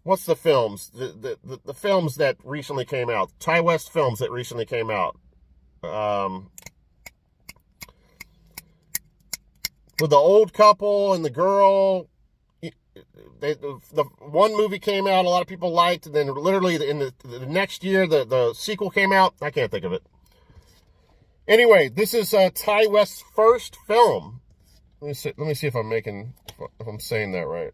what's the films? The films that recently came out. Ty West films that recently came out. With the old couple and the girl, the one movie came out, a lot of people liked, and then literally in the next year, the sequel came out. I can't think of it. Anyway, this is Ty West's first film. Let me see if I'm saying that right.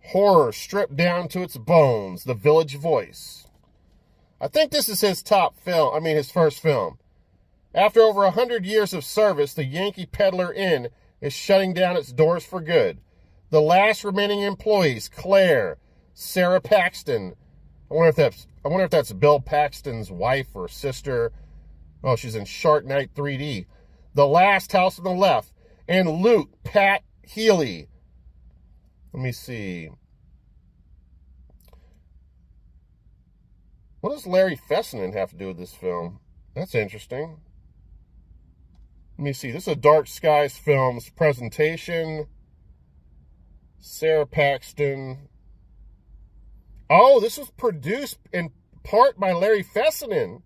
Horror stripped down to its bones, The Village Voice. I think this is his his first film. After over 100 years of service, the Yankee Peddler Inn is shutting down its doors for good. The last remaining employees, Claire, Sarah Paxton. I wonder if that's Bill Paxton's wife or sister. Oh, she's in Shark Night 3D. The Last House on the Left. And Luke, Pat Healy. Let me see. What does Larry Fessenden have to do with this film? That's interesting. Let me see. This is a Dark Skies Films presentation. Sarah Paxton. Oh, this was produced in part by Larry Fessenden.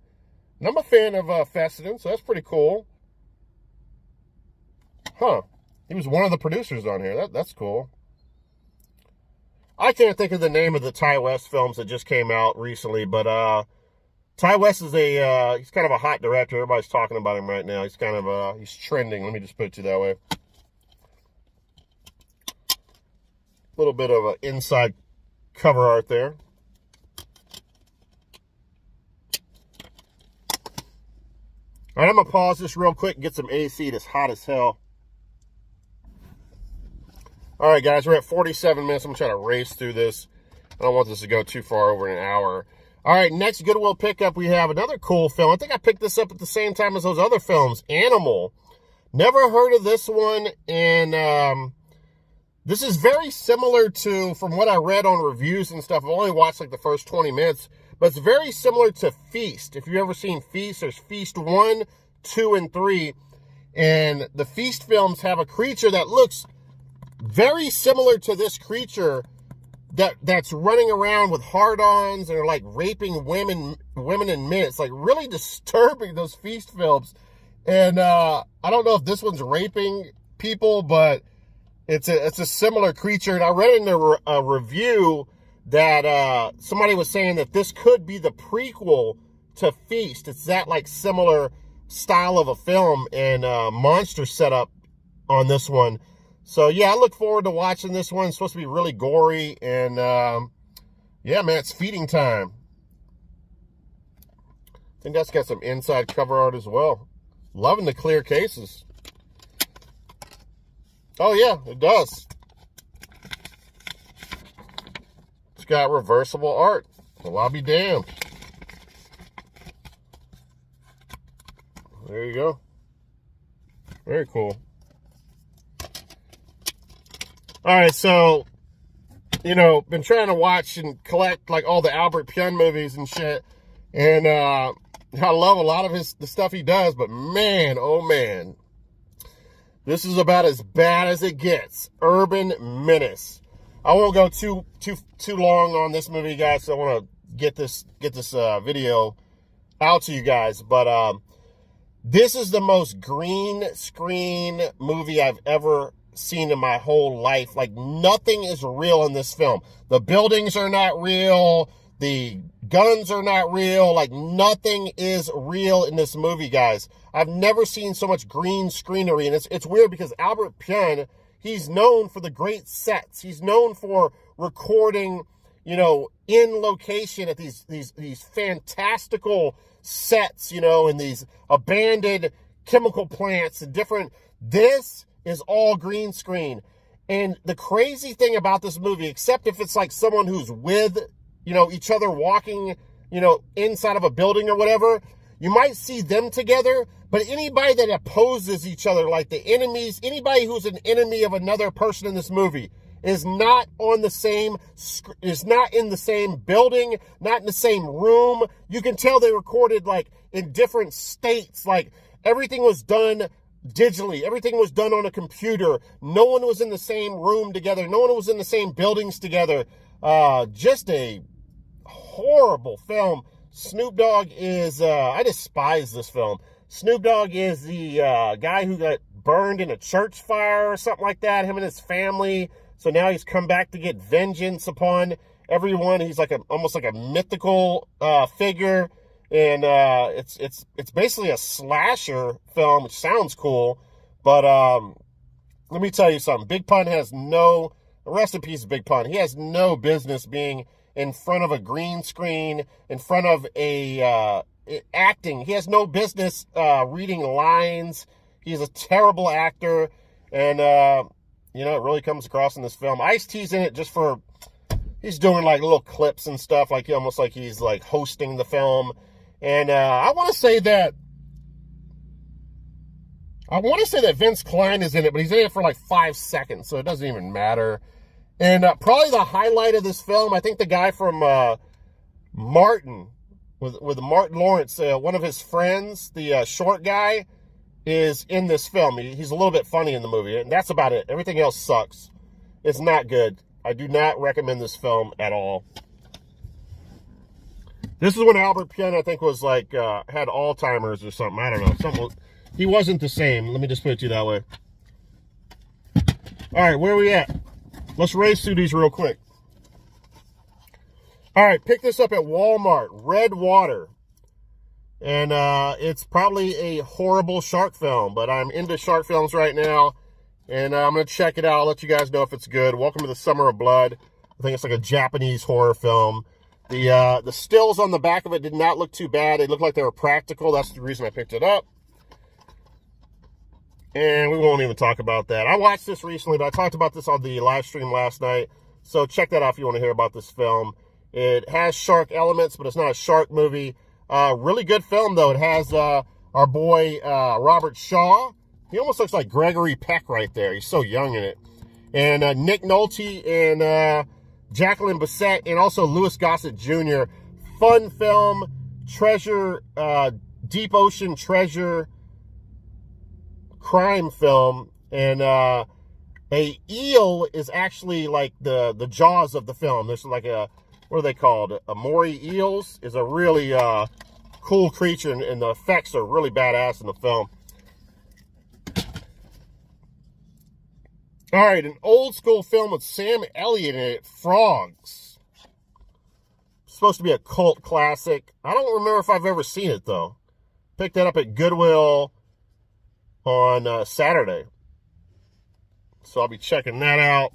And I'm a fan of Fessenden, so that's pretty cool. Huh. He was one of the producers on here. That's cool. I can't think of the name of the Ty West films that just came out recently, but Ty West is he's kind of a hot director. Everybody's talking about him right now. He's kind of, he's trending. Let me just put it to you that way. A little bit of an inside cover art there. All right, I'm going to pause this real quick and get some AC. It's hot as hell. All right, guys, we're at 47 minutes. I'm going to try to race through this. I don't want this to go too far over an hour. All right, next Goodwill pickup, we have another cool film. I think I picked this up at the same time as those other films, Animal. Never heard of this one, and this is very similar to, from what I read on reviews and stuff, I've only watched like the first 20 minutes, but it's very similar to Feast. If you've ever seen Feast, there's Feast 1, 2, and 3, and the Feast films have a creature that looks very similar to this creature that's running around with hard-ons and are like raping women and men. It's like really disturbing, those Feast films. And I don't know if this one's raping people, but it's a similar creature. And I read in a review that somebody was saying that this could be the prequel to Feast. It's that like similar style of a film and monster setup on this one. So, yeah, I look forward to watching this one. It's supposed to be really gory. And, yeah, man, it's feeding time. I think that's got some inside cover art as well. Loving the clear cases. Oh, yeah, it does. It's got reversible art. Well, I'll be damned. There you go. Very cool. All right, so, you know, been trying to watch and collect, like, all the Albert Pyun movies and shit. And I love a lot of the stuff he does, but man, oh man. This is about as bad as it gets. Urban Menace. I won't go too long on this movie, guys, so I want to get this video out to you guys. But this is the most green screen movie I've ever seen in my whole life. Like, nothing is real in this film. The buildings are not real. The guns are not real. Like, nothing is real in this movie, guys. I've never seen so much green screenery, and it's weird because Albert Pyun, he's known for the great sets. He's known for recording, you know, in location at these fantastical sets, you know, in these abandoned chemical plants and different. This is all green screen. And the crazy thing about this movie, except if it's like someone who's with, each other walking, inside of a building or whatever, you might see them together. But anybody that opposes each other, like the enemies, anybody who's an enemy of another person in this movie is not in the same building, not in the same room. You can tell they recorded like in different states. Like everything was done digitally. Everything was done on a computer. No one was in the same room together. No one was in the same buildings together. Just a horrible film. Snoop Dogg is, I despise this film. Snoop Dogg is the guy who got burned in a church fire or something like that, him and his family. So now he's come back to get vengeance upon everyone. He's like almost like a mythical figure. And it's basically a slasher film, which sounds cool. But let me tell you something. Big Pun has rest in peace, Big Pun. He has no business being in front of a green screen, in front of acting. He has no business reading lines. He's a terrible actor. And, it really comes across in this film. Ice-T's in it just for, he's doing like little clips and stuff, like almost like he's like hosting the film. And I want to say that Vince Klein is in it, but he's in it for like 5 seconds, so it doesn't even matter. And probably the highlight of this film, I think the guy from Martin, with Martin Lawrence, one of his friends, the short guy, is in this film. He's a little bit funny in the movie, and that's about it. Everything else sucks. It's not good. I do not recommend this film at all. This is when Albert Penn, I think, was like, had Alzheimer's or something. I don't know. He wasn't the same. Let me just put it to you that way. All right, where are we at? Let's race through these real quick. All right, pick this up at Walmart. Red Water. And it's probably a horrible shark film, but I'm into shark films right now. And I'm going to check it out. I'll let you guys know if it's good. Welcome to the Summer of Blood. I think it's like a Japanese horror film. The stills on the back of it did not look too bad. They looked like they were practical. That's the reason I picked it up. And we won't even talk about that. I watched this recently, but I talked about this on the live stream last night. So check that out if you want to hear about this film. It has shark elements, but it's not a shark movie. Really good film, though. It has our boy Robert Shaw. He almost looks like Gregory Peck right there. He's so young in it. And Nick Nolte and Jacqueline Bisset, and also Louis Gossett Jr. Fun film, treasure, deep ocean treasure, crime film. And a eel is actually like the jaws of the film. There's like what are they called? A Maury eels is a really cool creature, and the effects are really badass in the film. All right, an old school film with Sam Elliott in it, Frogs. It's supposed to be a cult classic. I don't remember if I've ever seen it, though. Picked that up at Goodwill on Saturday. So I'll be checking that out.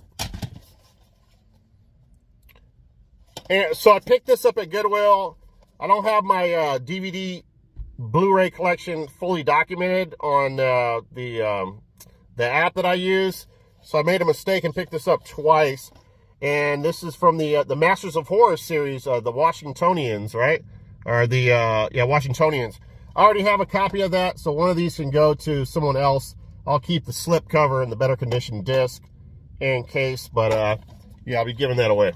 And so I picked this up at Goodwill. I don't have my DVD Blu-ray collection fully documented on the app that I use. So I made a mistake and picked this up twice. And this is from the Masters of Horror series, the Washingtonians, right? Or Washingtonians. I already have a copy of that, so one of these can go to someone else. I'll keep the slip cover and the better condition disc in case, but I'll be giving that away.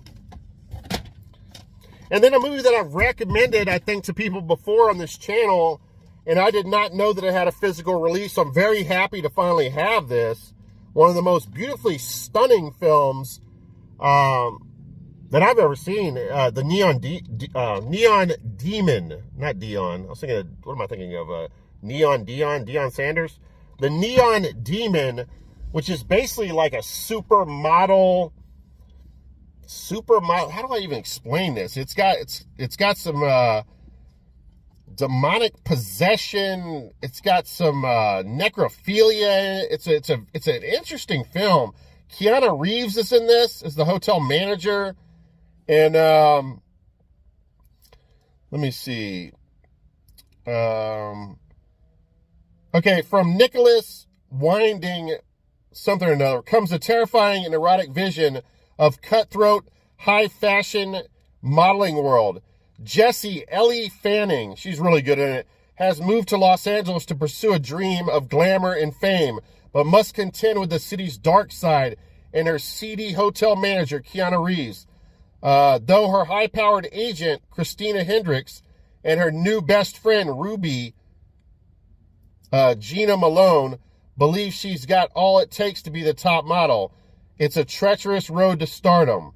And then a movie that I've recommended, I think, to people before on this channel, and I did not know that it had a physical release, so I'm very happy to finally have this. One of the most beautifully stunning films that I've ever seen, the Neon Demon, not Dion. I was thinking, what am I thinking of? Deion Sanders? The Neon Demon, which is basically like a supermodel. How do I even explain this? It's got some demonic possession. It's got some necrophilia. It's an interesting film. Keanu Reeves is in this as the hotel manager, and let me see. Okay, from Nicholas Winding something or another comes a terrifying and erotic vision of cutthroat, high-fashion modeling world. Jessie Ellie Fanning, she's really good in it, has moved to Los Angeles to pursue a dream of glamour and fame, but must contend with the city's dark side and her seedy hotel manager, Keanu Reeves. Though her high-powered agent, Christina Hendricks, and her new best friend, Ruby, Gina Malone, believe she's got all it takes to be the top model. It's a treacherous road to stardom.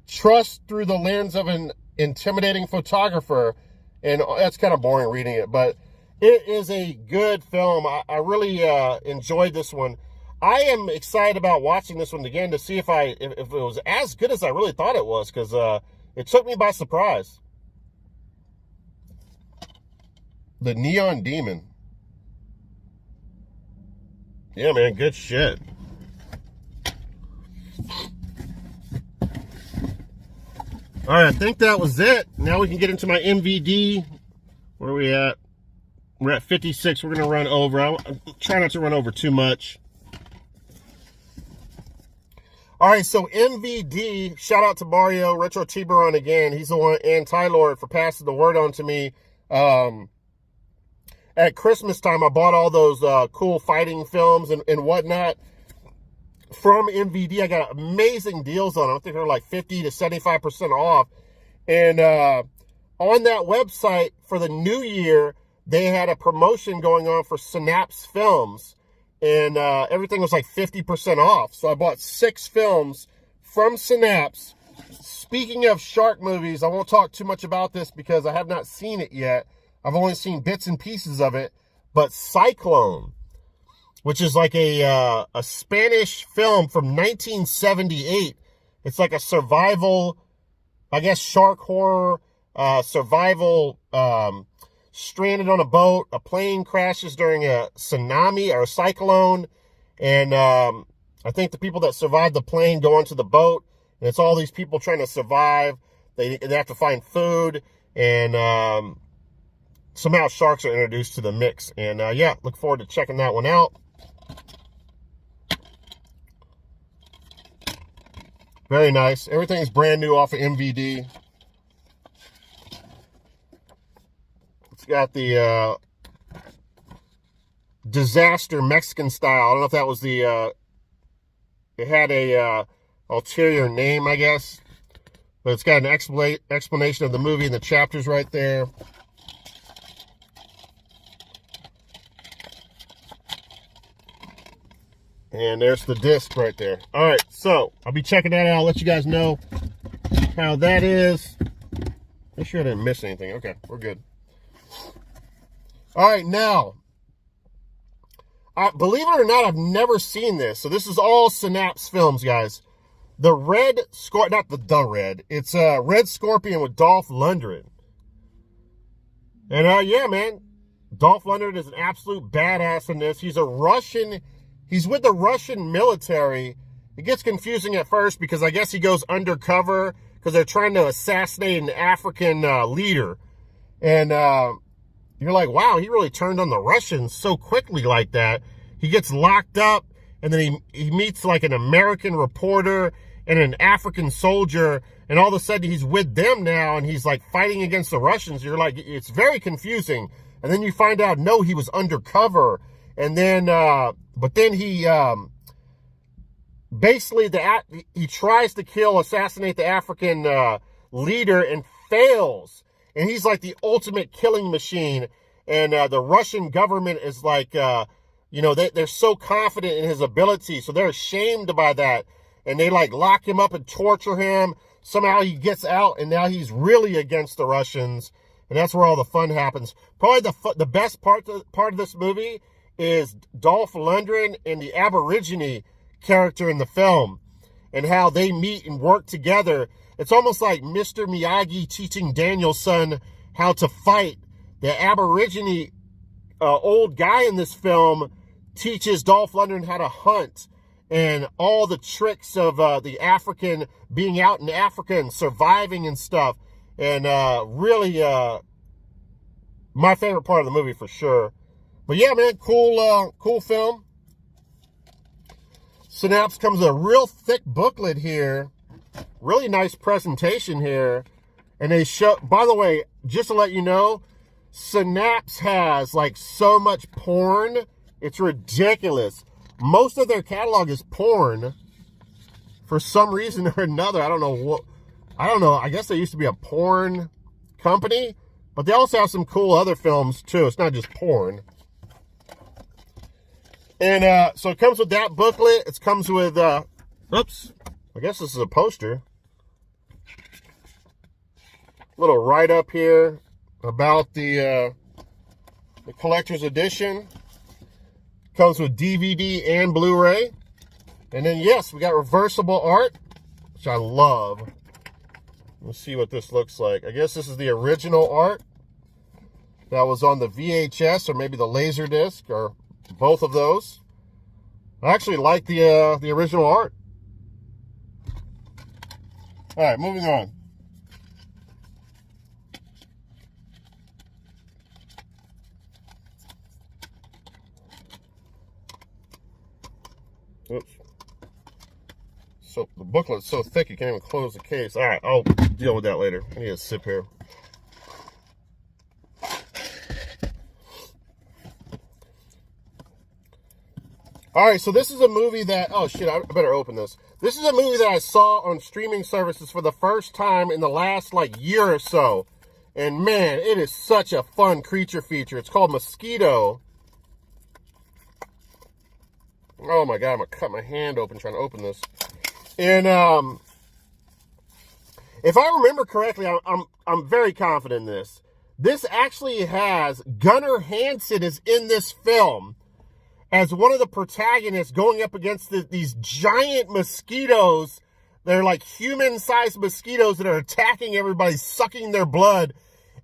Trust through the lens of an intimidating photographer, and that's kind of boring reading it, but it is a good film. I really enjoyed this one. I am excited about watching this one again to see if it was as good as I really thought it was, because it took me by surprise. The Neon Demon. Yeah, man, good shit. All right, I think that was it. Now we can get into my MVD. Where are we at? We're at 56. We're going to run over. I'll try not to run over too much. All right, so MVD, shout out to Mario, Retro Tiburon again. He's the one, and Tylord for passing the word on to me. At Christmas time, I bought all those cool fighting films and whatnot from MVD. I got amazing deals on them. I think they're like 50 to 75% off. And on that website for the new year, they had a promotion going on for Synapse films. And everything was like 50% off. So I bought 6 films from Synapse. Speaking of shark movies, I won't talk too much about this because I have not seen it yet. I've only seen bits and pieces of it. But Cyclone, which is like a Spanish film from 1978. It's like a survival, I guess, shark horror, survival, stranded on a boat. A plane crashes during a tsunami or a cyclone. And I think the people that survived the plane go onto the boat. And it's all these people trying to survive. They have to find food. And somehow sharks are introduced to the mix. And yeah, look forward to checking that one out. Very nice. Everything is brand new off of MVD. It's got the Disaster Mexican style. I don't know if that was the... it had a ulterior name, I guess. But it's got an explanation of the movie in the chapters right there. And there's the disc right there. All right, so I'll be checking that out. I'll let you guys know how that is. Make sure I didn't miss anything. Okay, we're good. All right, now, believe it or not, I've never seen this. So this is all Synapse films, guys. The Red Scorpion, not the Red. It's Red Scorpion with Dolph Lundgren. And yeah, man, Dolph Lundgren is an absolute badass in this. He's a Russian. He's with the Russian military. It gets confusing at first because I guess he goes undercover because they're trying to assassinate an African leader. And you're like, wow, he really turned on the Russians so quickly like that. He gets locked up, and then he meets like an American reporter and an African soldier, and all of a sudden he's with them now, and he's like fighting against the Russians. You're like, it's very confusing. And then you find out, no, he was undercover. And then, but then he, basically, he tries to assassinate the African leader and fails. And he's like the ultimate killing machine. And the Russian government is like, you know, they're so confident in his ability. So they're ashamed by that. And they like lock him up and torture him. Somehow he gets out, and now he's really against the Russians. And that's where all the fun happens. Probably the best part of this movie is Dolph Lundgren and the Aborigine character in the film and how they meet and work together. It's almost like Mr. Miyagi teaching Daniel's son how to fight. The Aborigine old guy in this film teaches Dolph Lundgren how to hunt and all the tricks of the African, being out in Africa and surviving and stuff. And really my favorite part of the movie for sure. But yeah, man, cool film. Synapse comes with a real thick booklet here. Really nice presentation here. And they show, by the way, just to let you know, Synapse has like so much porn. It's ridiculous. Most of their catalog is porn. For some reason or another, I don't know. I guess they used to be a porn company, but they also have some cool other films too. It's not just porn. And so it comes with that booklet. It comes with, oops, I guess this is a poster. Little write-up here about the collector's edition. Comes with DVD and Blu-ray. And then, yes, we got reversible art, which I love. Let's see what this looks like. I guess this is the original art that was on the VHS or maybe the Laserdisc or both of those. I actually like the original art. All right, moving on. Oops. So the booklet's so thick you can't even close the case. All right, I'll deal with that later. I need a sip here. All right, so this is a movie that, oh shit, I better open this. This is a movie that I saw on streaming services for the first time in the last like year or so. And man, it is such a fun creature feature. It's called Mosquito. Oh my God, I'm gonna cut my hand open trying to open this. And if I remember correctly, I'm very confident in this. This actually has Gunnar Hansen is in this film as one of the protagonists going up against these giant mosquitoes. They're like human-sized mosquitoes that are attacking everybody, sucking their blood.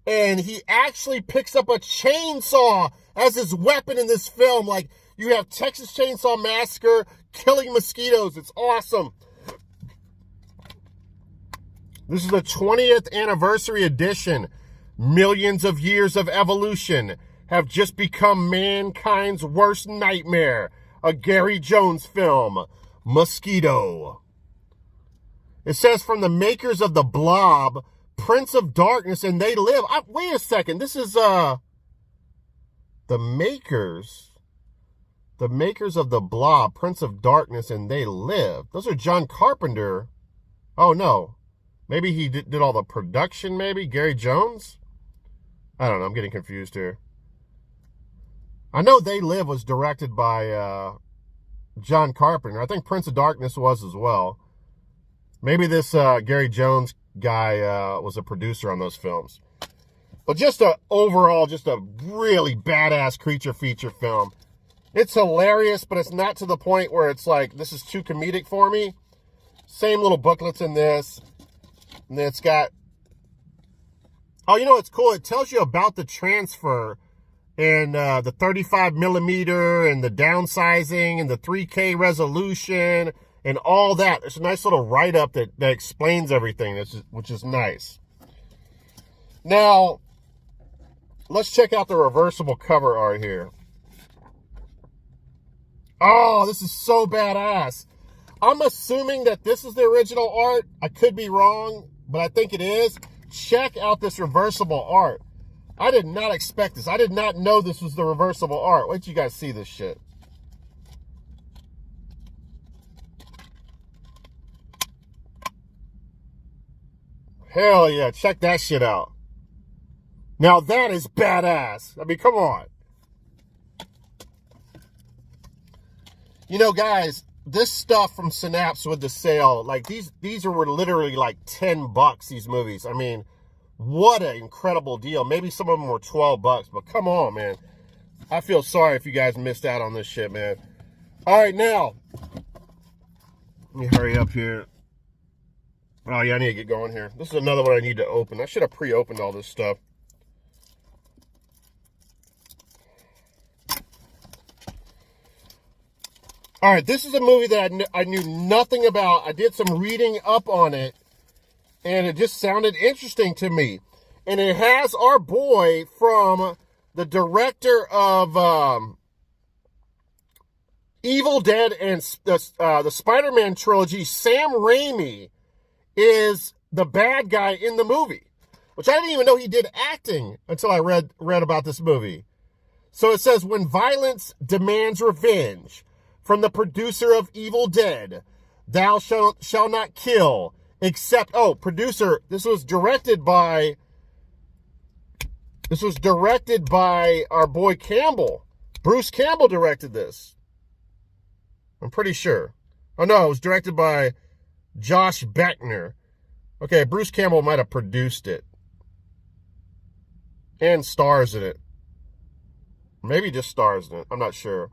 And he actually picks up a chainsaw as his weapon in this film. Like, you have Texas Chainsaw Massacre killing mosquitoes. It's awesome. This is the 20th anniversary edition. Millions of years of evolution have just become mankind's worst nightmare. A Gary Jones film, Mosquito. It says from the makers of The Blob, Prince of Darkness, and They Live. Wait a second. This is the makers of The Blob, Prince of Darkness, and They Live. Those are John Carpenter. Oh, no. Maybe he did all the production, maybe? Gary Jones? I don't know. I'm getting confused here. I know They Live was directed by John Carpenter. I think Prince of Darkness was as well. Maybe this Gary Jones guy was a producer on those films. But overall, just a really badass creature feature film. It's hilarious, but it's not to the point where it's like, this is too comedic for me. Same little booklets in this. And then it's got, oh, you know what's cool? It tells you about the transfer and the 35 millimeter and the downsizing and the 3K resolution and all that. There's a nice little write-up that explains everything, which is nice. Now, let's check out the reversible cover art here. Oh, this is so badass. I'm assuming that this is the original art. I could be wrong, but I think it is. Check out this reversible art. I did not expect this. I did not know this was the reversible art. Wait till you guys see this shit. Hell yeah, check that shit out. Now that is badass. I mean, come on. You know, guys, this stuff from Synapse with the sale, like these were literally like $10, these movies. I mean, what an incredible deal. Maybe some of them were $12, but come on, man. I feel sorry if you guys missed out on this shit, man. All right, now, let me hurry up here. Oh, yeah, I need to get going here. This is another one I need to open. I should have pre-opened all this stuff. All right, this is a movie that I knew nothing about. I did some reading up on it, and it just sounded interesting to me. And it has our boy from the director of Evil Dead and the Spider-Man trilogy, Sam Raimi, is the bad guy in the movie, which I didn't even know he did acting until I read about this movie. So it says, when violence demands revenge from the producer of Evil Dead, thou shall not kill, except, producer, this was directed by our boy Campbell. Bruce Campbell directed this. I'm pretty sure. Oh no, it was directed by Josh Beckner. Okay, Bruce Campbell might have produced it. And stars in it. Maybe just stars in it. I'm not sure.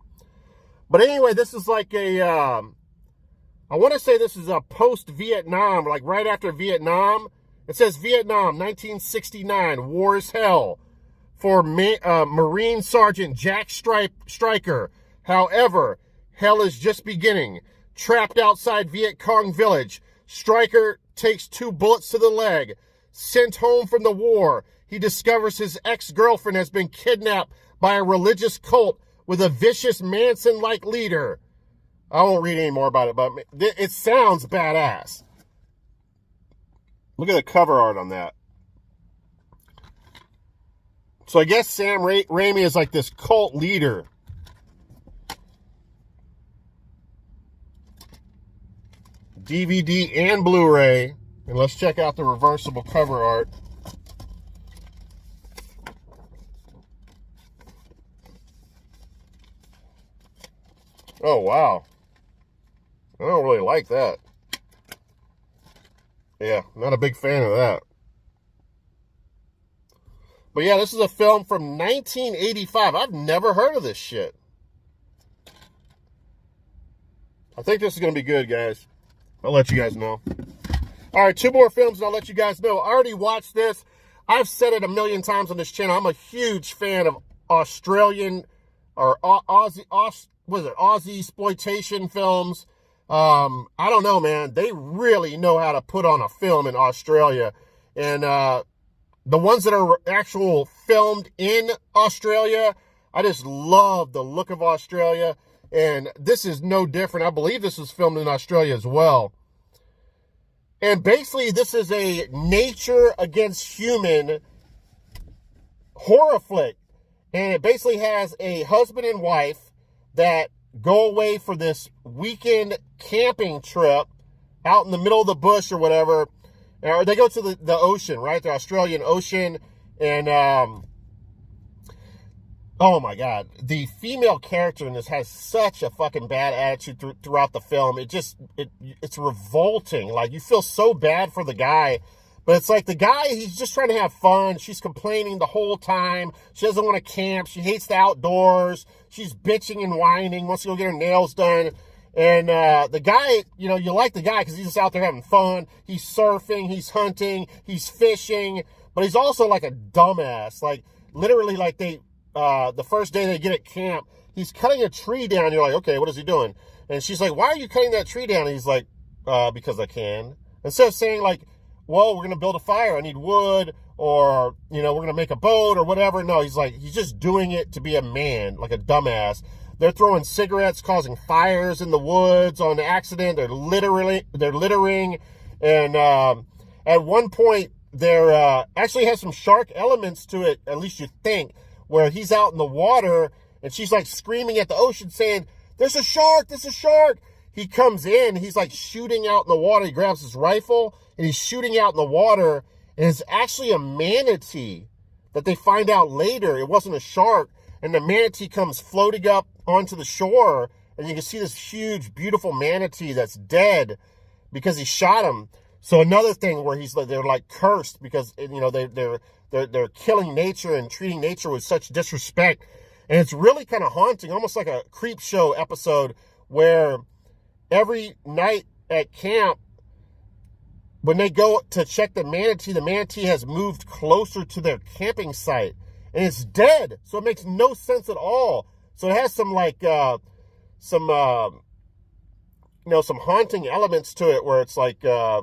But anyway, this is like I want to say this is a post-Vietnam, like right after Vietnam. It says Vietnam, 1969, war is hell for Marine Sergeant Jack Stryker. However, hell is just beginning. Trapped outside Viet Cong village, Stryker takes 2 bullets to the leg. Sent home from the war, he discovers his ex-girlfriend has been kidnapped by a religious cult with a vicious Manson-like leader. I won't read any more about it, but it sounds badass. Look at the cover art on that. So I guess Sam Raimi is like this cult leader. DVD and Blu-ray. And let's check out the reversible cover art. Oh, wow. I don't really like that. Yeah, not a big fan of that. But yeah, this is a film from 1985. I've never heard of this shit. I think this is going to be good, guys. I'll let you guys know. All right, 2 more films and I'll let you guys know. I already watched this. I've said it a million times on this channel. I'm a huge fan of Australian or Aussie exploitation films. I don't know, man. They really know how to put on a film in Australia. And the ones that are actual filmed in Australia, I just love the look of Australia. And this is no different. I believe this was filmed in Australia as well. And basically, this is a nature against human horror flick. And it basically has a husband and wife that go away for this weekend camping trip out in the middle of the bush or whatever. Or they go to the ocean, right? The Australian Ocean. And, oh my God. The female character in this has such a fucking bad attitude throughout the film. It's revolting. Like, you feel so bad for the guy. But it's like the guy, he's just trying to have fun. She's complaining the whole time. She doesn't want to camp. She hates the outdoors. She's bitching and whining, wants to go get her nails done. And the guy, you like the guy because he's just out there having fun. He's surfing, he's hunting, he's fishing. But he's also like a dumbass. Like, literally, like the first day they get at camp, he's cutting a tree down. You're like, okay, what is he doing? And she's like, why are you cutting that tree down? And he's like, because I can. Instead of saying like, well, we're going to build a fire. I need wood, or, we're going to make a boat or whatever. No, he's just doing it to be a man, like a dumbass. They're throwing cigarettes, causing fires in the woods on accident. They're littering. And at one point, there actually has some shark elements to it, at least you think, where he's out in the water and she's like screaming at the ocean saying, there's a shark, there's a shark. He comes in, he's like shooting out in the water. He grabs his rifle and he's shooting out in the water. And it's actually a manatee that they find out later. It wasn't a shark. And the manatee comes floating up onto the shore. And you can see this huge, beautiful manatee that's dead because he shot him. So another thing where they're like cursed because, they're killing nature and treating nature with such disrespect. And it's really kind of haunting, almost like a creep show episode where every night at camp, when they go to check the manatee has moved closer to their camping site and it's dead. So it makes no sense at all. So it has some like, some haunting elements to it where it's like, I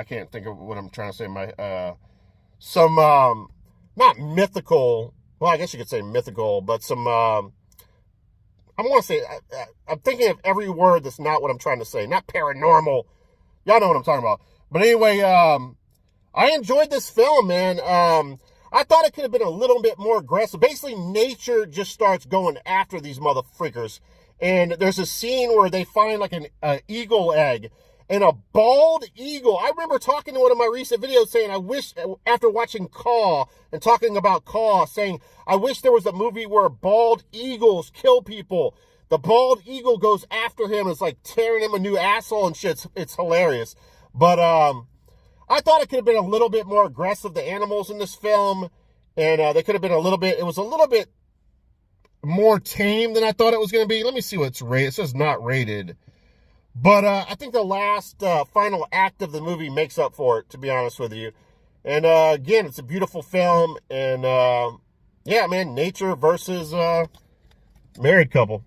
can't think of what I'm trying to say. Some not mythical, well, I guess you could say mythical, but some, I want to say, I'm thinking of every word that's not what I'm trying to say. Not paranormal. Y'all know what I'm talking about. But anyway, I enjoyed this film, man. I thought it could have been a little bit more aggressive. Basically, nature just starts going after these motherfreakers. And there's a scene where they find like an eagle egg. And a bald eagle. I remember talking to one of my recent videos saying, I wish, after watching Caw and talking about Caw, saying, I wish there was a movie where bald eagles kill people. The bald eagle goes after him. It's like tearing him a new asshole and shit. It's hilarious. But I thought it could have been a little bit more aggressive, the animals in this film. And they could have been a little bit, it was a little bit more tame than I thought it was going to be. Let me see what it's rated. It says not rated. But I think the last final act of the movie makes up for it, to be honest with you. And again, it's a beautiful film. And yeah, man, nature versus married couple.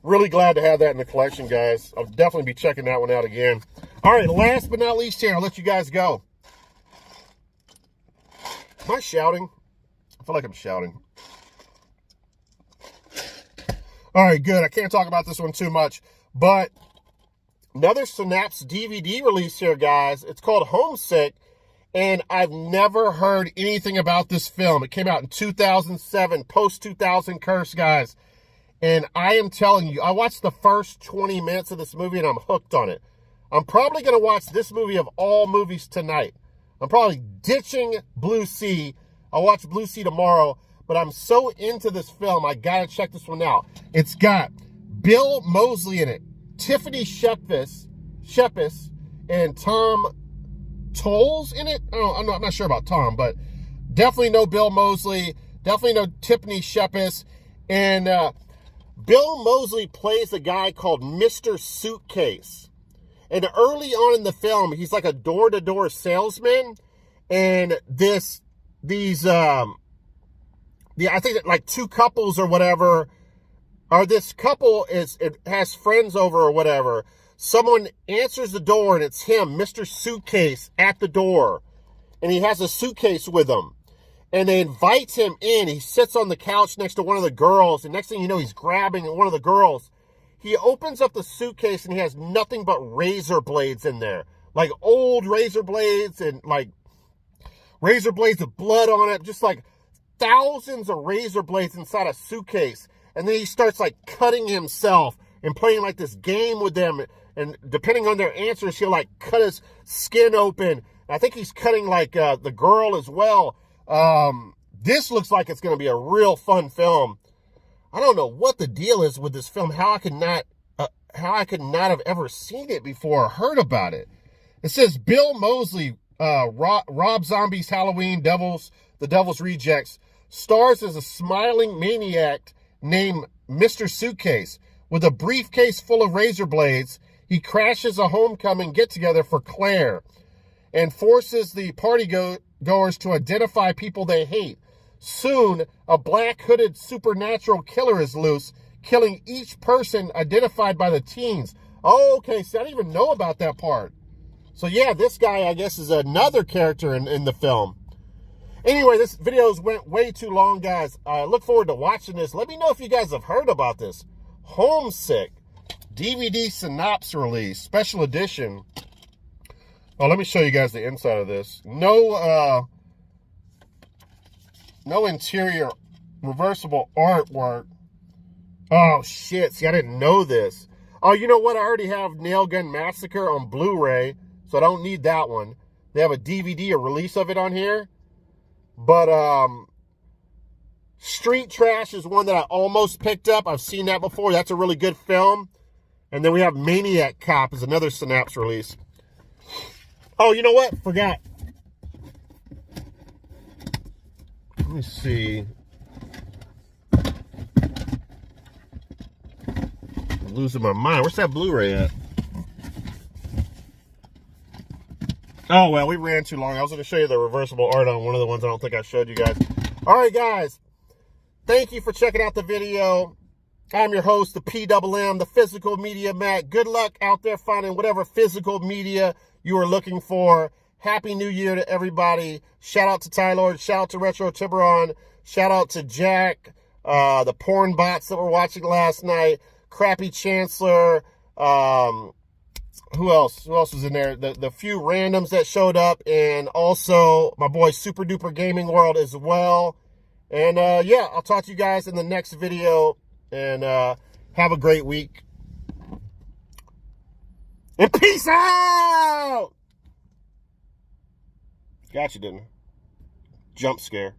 Really glad to have that in the collection, guys. I'll definitely be checking that one out again. All right, last but not least here, I'll let you guys go. Am I shouting? I feel like I'm shouting. All right, good. I can't talk about this one too much, but another Synapse DVD release here, guys. It's called Homesick, and I've never heard anything about this film. It came out in 2007, post-2000 curse, guys. And I am telling you, I watched the first 20 minutes of this movie, and I'm hooked on it. I'm probably going to watch this movie of all movies tonight. I'm probably ditching Blue Sea. I'll watch Blue Sea tomorrow. But I'm so into this film, I gotta check this one out. It's got Bill Moseley in it, Tiffany Shepis, and Tom Tolles in it. I'm not sure about Tom, but definitely know Bill Moseley, definitely know Tiffany Shepis. And Bill Moseley plays a guy called Mr. Suitcase. And early on in the film, he's like a door-to-door salesman. And yeah, I think that like two couples or whatever, or this couple has friends over or whatever. Someone answers the door and it's him, Mr. Suitcase, at the door. And he has a suitcase with him. And they invite him in. He sits on the couch next to one of the girls. And next thing you know, he's grabbing one of the girls. He opens up the suitcase and he has nothing but razor blades in there. Like old razor blades and like razor blades with blood on it. Just like thousands of razor blades inside a suitcase. And then he starts like cutting himself and playing like this game with them. And depending on their answers, he'll like cut his skin open. I think he's cutting like the girl as well. This looks like it's going to be a real fun film. I don't know what the deal is with this film. How I could not have ever seen it before or heard about it. It says Bill Moseley, Rob Zombie's Halloween, The Devil's Rejects, stars as a smiling maniac named Mr. Suitcase. With a briefcase full of razor blades, he crashes a homecoming get-together for Claire and forces the party-goers to identify people they hate. Soon, a black-hooded supernatural killer is loose, killing each person identified by the teens. Oh, okay, so I didn't even know about that part. So yeah, this guy, I guess, is another character in the film. Anyway, this video went way too long, guys. I look forward to watching this. Let me know if you guys have heard about this. Homesick, DVD Synapse release, special edition. Oh, let me show you guys the inside of this. No interior reversible artwork. Oh, shit. See, I didn't know this. Oh, you know what? I already have Nail Gun Massacre on Blu-ray, so I don't need that one. They have a DVD, a release of it on here. But Street Trash is one that I almost picked up. I've seen that before. That's a really good film. And then we have Maniac Cop is another Synapse release. Oh, you know what? Forgot. Let me see. I'm losing my mind. Where's that Blu-ray at? Oh, well, we ran too long. I was going to show you the reversible art on one of the ones I don't think I showed you guys. All right, guys. Thank you for checking out the video. I'm your host, the PWM, the Physical Media Mac. Good luck out there finding whatever physical media you are looking for. Happy New Year to everybody. Shout out to Tylord. Shout out to Retro Tiburon. Shout out to Jack. The porn bots that were watching last night. Crappy Chancellor. Who else? Who else was in there? The few randoms that showed up. And also my boy Super Duper Gaming World as well. And yeah, I'll talk to you guys in the next video. And have a great week. And peace out! Got you, didn't I? Jump scare.